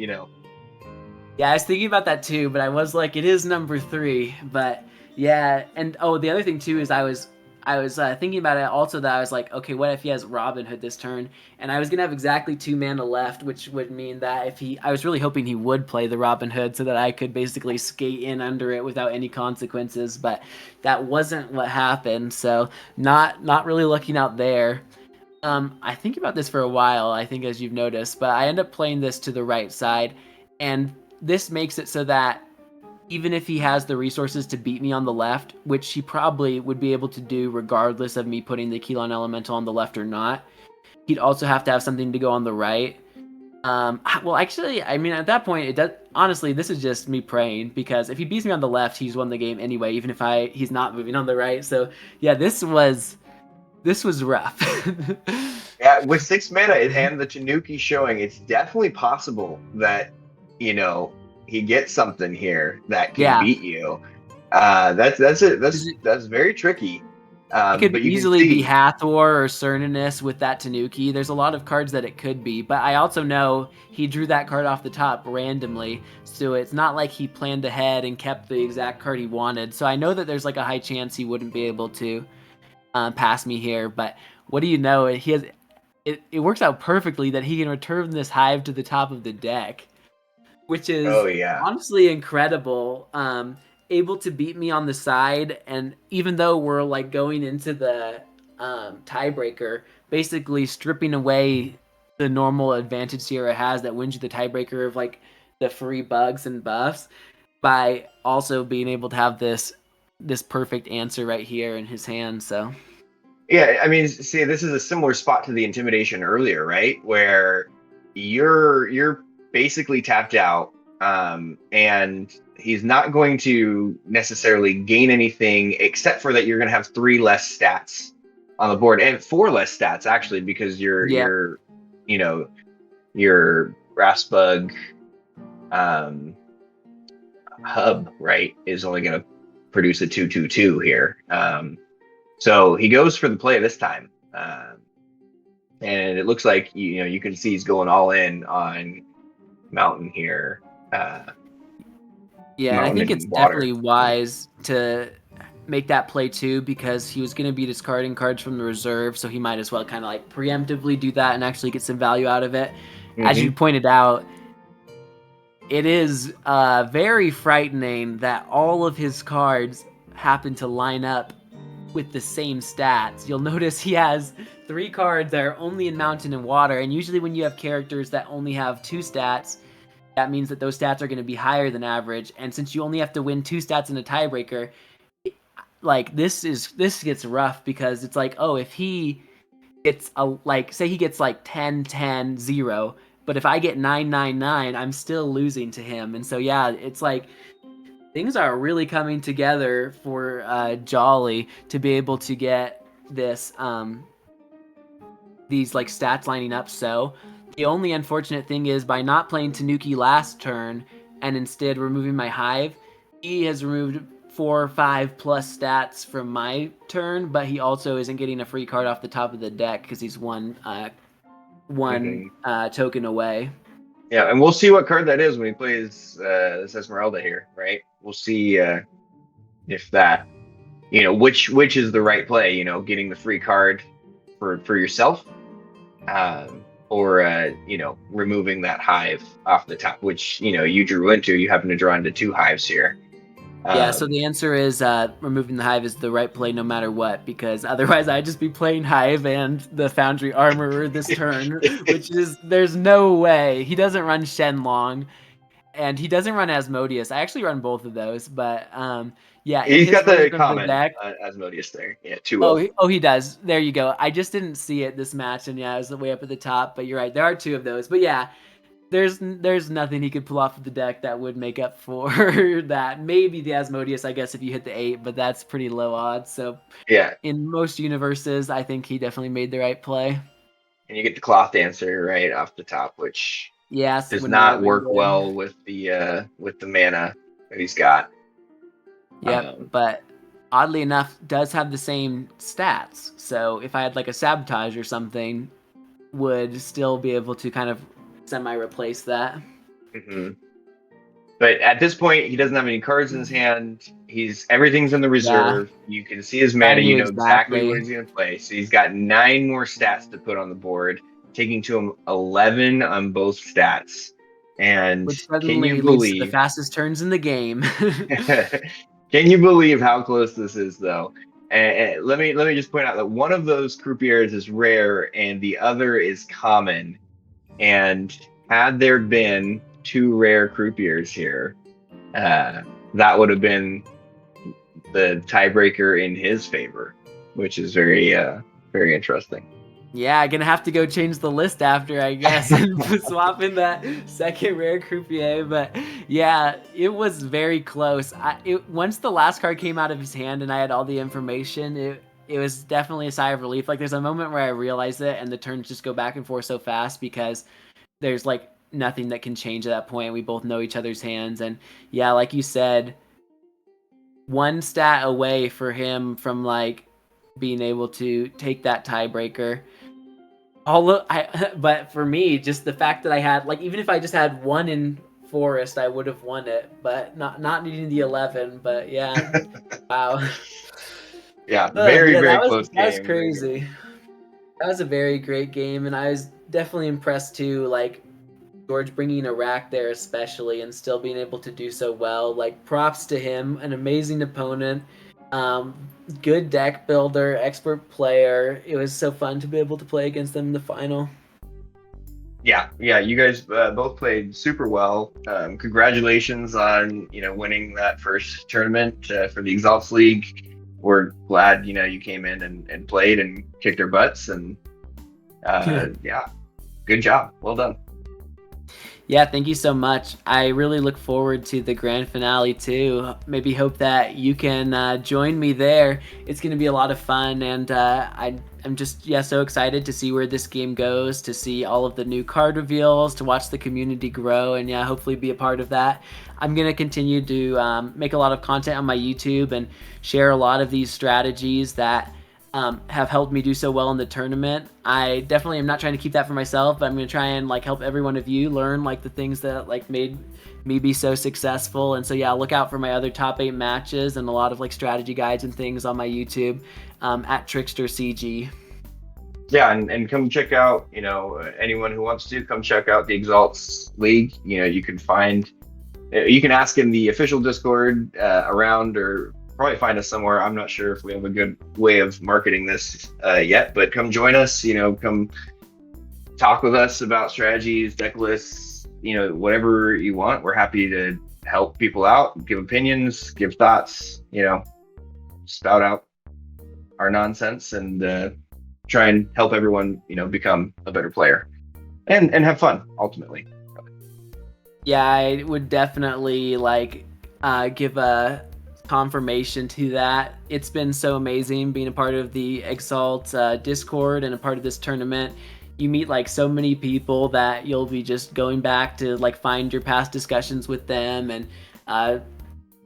yeah, I was thinking about that too, but I was like, it is number 3. But yeah, and the other thing too is I was thinking about it also, that I was like, okay, what if he has Robin Hood this turn? And I was gonna have exactly 2 mana left, which would mean that I was really hoping he would play the Robin Hood so that I could basically skate in under it without any consequences. But that wasn't what happened, so not really looking out there. I think about this for a while, I think, as you've noticed, but I end up playing this to the right side, and this makes it so that even if he has the resources to beat me on the left, which he probably would be able to do regardless of me putting the Keylon Elemental on the left or not, he'd also have to have something to go on the right. Well, actually, I mean, at that point, it does. Honestly, this is just me praying, because if he beats me on the left, he's won the game anyway, even if he's not moving on the right. So yeah, this was rough. Yeah, with 6 mana and the Tanuki showing, it's definitely possible that you know he gets something here that can Yeah, beat you. That's it. 'cause That's very tricky. it could But you can easily be see, Hathor or Cernunnos with that Tanuki. There's a lot of cards that it could be, but I also know he drew that card off the top randomly, so it's not like he planned ahead and kept the exact card he wanted. So I know that there's like a high chance he wouldn't be able to pass me here. But what do you know? It works out perfectly that he can return this hive to the top of the deck, which oh is yeah, honestly incredible. Able to beat me on the side, and even though we're like going into the tiebreaker, basically stripping away the normal advantage Sierra has that wins you the tiebreaker of like the free bugs and buffs, by also being able to have this perfect answer right here in his hand. So yeah. I mean, see, this is a similar spot to the intimidation earlier, right? Where you're basically tapped out, and he's not going to necessarily gain anything except for that you're going to have three less stats on the board and four less stats actually because yeah, you know your brass bug um, hub, right, is only going to produce a 2/2/2 here. So he goes for the play this time. and it looks like you can see he's going all in on mountain here. Yeah, and I Mountain think it's and water. definitely wise to make that play too, because he was going to be discarding cards from the reserve, so he might as well kind of like preemptively do that and actually get some value out of it. As you Hmm. pointed out, it is very frightening that all of his cards happen to line up with the same stats. You'll notice he has 3 cards that are only in mountain and water, and usually when you have characters that only have 2 stats, that means that those stats are going to be higher than average. And since you only have to win 2 stats in a tiebreaker, like this gets rough, because it's like, oh, if he gets like, say he gets like 10 10 0, but if I get 9 9 9, I'm still losing to him. And so yeah, it's like things are really coming together for Jolly to be able to get this these like stats lining up. So the only unfortunate thing is, by not playing Tanuki last turn and instead removing my hive, he has removed 4 or 5 plus stats from my turn, but he also isn't getting a free card off the top of the deck because he's one Hmm. token away. Yeah, and we'll see what card that is when he plays this Esmeralda here, right? We'll see if that, which is the right play, getting the free card for yourself, or removing that hive off the top, which you drew into. You happen to draw into 2 hives here. Yeah, so Um, the answer is removing the hive is the right play no matter what, because otherwise I'd just be playing hive and the foundry armorer this turn, which is, there's no way. He doesn't run Shenlong, and he doesn't run Asmodeus. I actually run both of those, but yeah, in he's his got the version of the common deck. Asmodeus there. Yeah, 2 Oh, of. he does. There you go. I just didn't see it this match, and yeah, it was way up at the top. But you're right, there are 2 of those. But yeah, there's nothing he could pull off of the deck that would make up for that. Maybe the Asmodeus, I guess, if you hit the 8, but that's pretty low odds. So Yeah, in most universes, I think he definitely made the right play. and you get the cloth dancer right off the top, which Yes, does would not not have been work good. well with the mana that he's got. Yep, Um, but oddly enough, does have the same stats. So if I had like a sabotage or something, would still be able to kind of semi-replace that. mhm. But at this point, he doesn't have any cards in his hand. Everything's in the Yeah, reserve. You can see his I mana. You knew know exactly what exactly. he's going to play. So he's got 9 more stats to put on the board, taking to him 11 on both stats. And Which can you suddenly leads to the believe? fastest turns in the game. Can you believe how close this is, though? And let me just point out that one of those croupiers is rare, and the other is common. And had there been 2 rare croupiers here, uh, that would have been the tiebreaker in his favor, which is very interesting. Yeah, gonna have to go change the list after, I guess, and swap in that second rare croupier. But yeah, it was very close. Once the last card came out of his hand and I had all the information, it was definitely a sigh of relief. Like, there's a moment where I realized it, and the turns just go back and forth so fast, because there's like nothing that can change at that point. We both know each other's hands, and yeah, like you said, one stat away for him from like being able to take that tiebreaker. But for me, just the fact that I had, like, even if I just had 1 in forest, I would have won it. But not needing the 11. But yeah, wow. Yeah, very Yeah, very close that was game. Very good. crazy. That was a very great game, and I was definitely impressed too. Like, George bringing a rack there, especially, and still being able to do so well. Like, props to him, an amazing opponent, um, good deck builder, expert player. It was so fun to be able to play against them in the final. Yeah, yeah, you guys both played super well. Congratulations on winning that first tournament for the Exalts League. We're glad you came in and played and kicked their butts, and yeah, good job, well done. Yeah, thank you so much. I really look forward to the grand finale too. Maybe hope that you can join me there. It's going to be a lot of fun, and I'm just so excited to see where this game goes, to see all of the new card reveals, to watch the community grow, and yeah, hopefully be a part of that. I'm going to continue to make a lot of content on my YouTube and share a lot of these strategies that have helped me do so well in the tournament. I definitely am not trying to keep that for myself, but I'm going to try and like help every one of you learn like the things that like made me be so successful. And so yeah, look out for my other top 8 matches and a lot of like strategy guides and things on my YouTube at TricksterCG. Yeah, and come check out, anyone who wants to come check out the Exalts League. You can ask in the official Discord around, or probably find us somewhere. I'm not sure if we have a good way of marketing this yet, but come join us. Come talk with us about strategies, deck lists, whatever you want. We're happy to help people out, give opinions, give thoughts, spout out our nonsense, and try and help everyone, become a better player and have fun ultimately. Yeah, I would definitely like give a confirmation to that. It's been so amazing being a part of the Exalt Discord and a part of this tournament. You meet like so many people that you'll be just going back to like find your past discussions with them, and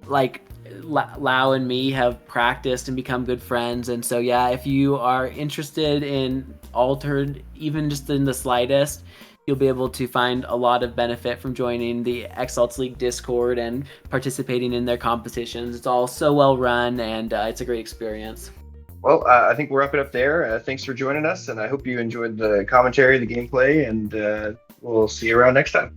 like Lau and me have practiced and become good friends. And so yeah, if you are interested in Altered, even just in the slightest, you'll be able to find a lot of benefit from joining the Exalts League Discord and participating in their competitions. It's all so well run, and it's a great experience. Well, I think we'll wrap it up there. Thanks for joining us, and I hope you enjoyed the commentary, the gameplay, and we'll see you around next time.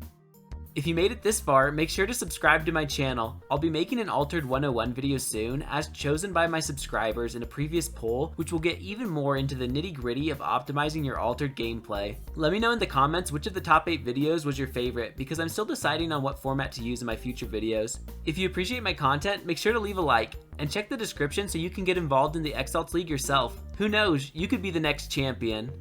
If you made it this far, make sure to subscribe to my channel. I'll be making an Altered 101 video soon, as chosen by my subscribers in a previous poll, which will get even more into the nitty-gritty of optimizing your Altered gameplay. Let me know in the comments which of the top 8 videos was your favorite, because I'm still deciding on what format to use in my future videos. If you appreciate my content, make sure to leave a like, and check the description so you can get involved in the Exalts League yourself. Who knows, you could be the next champion.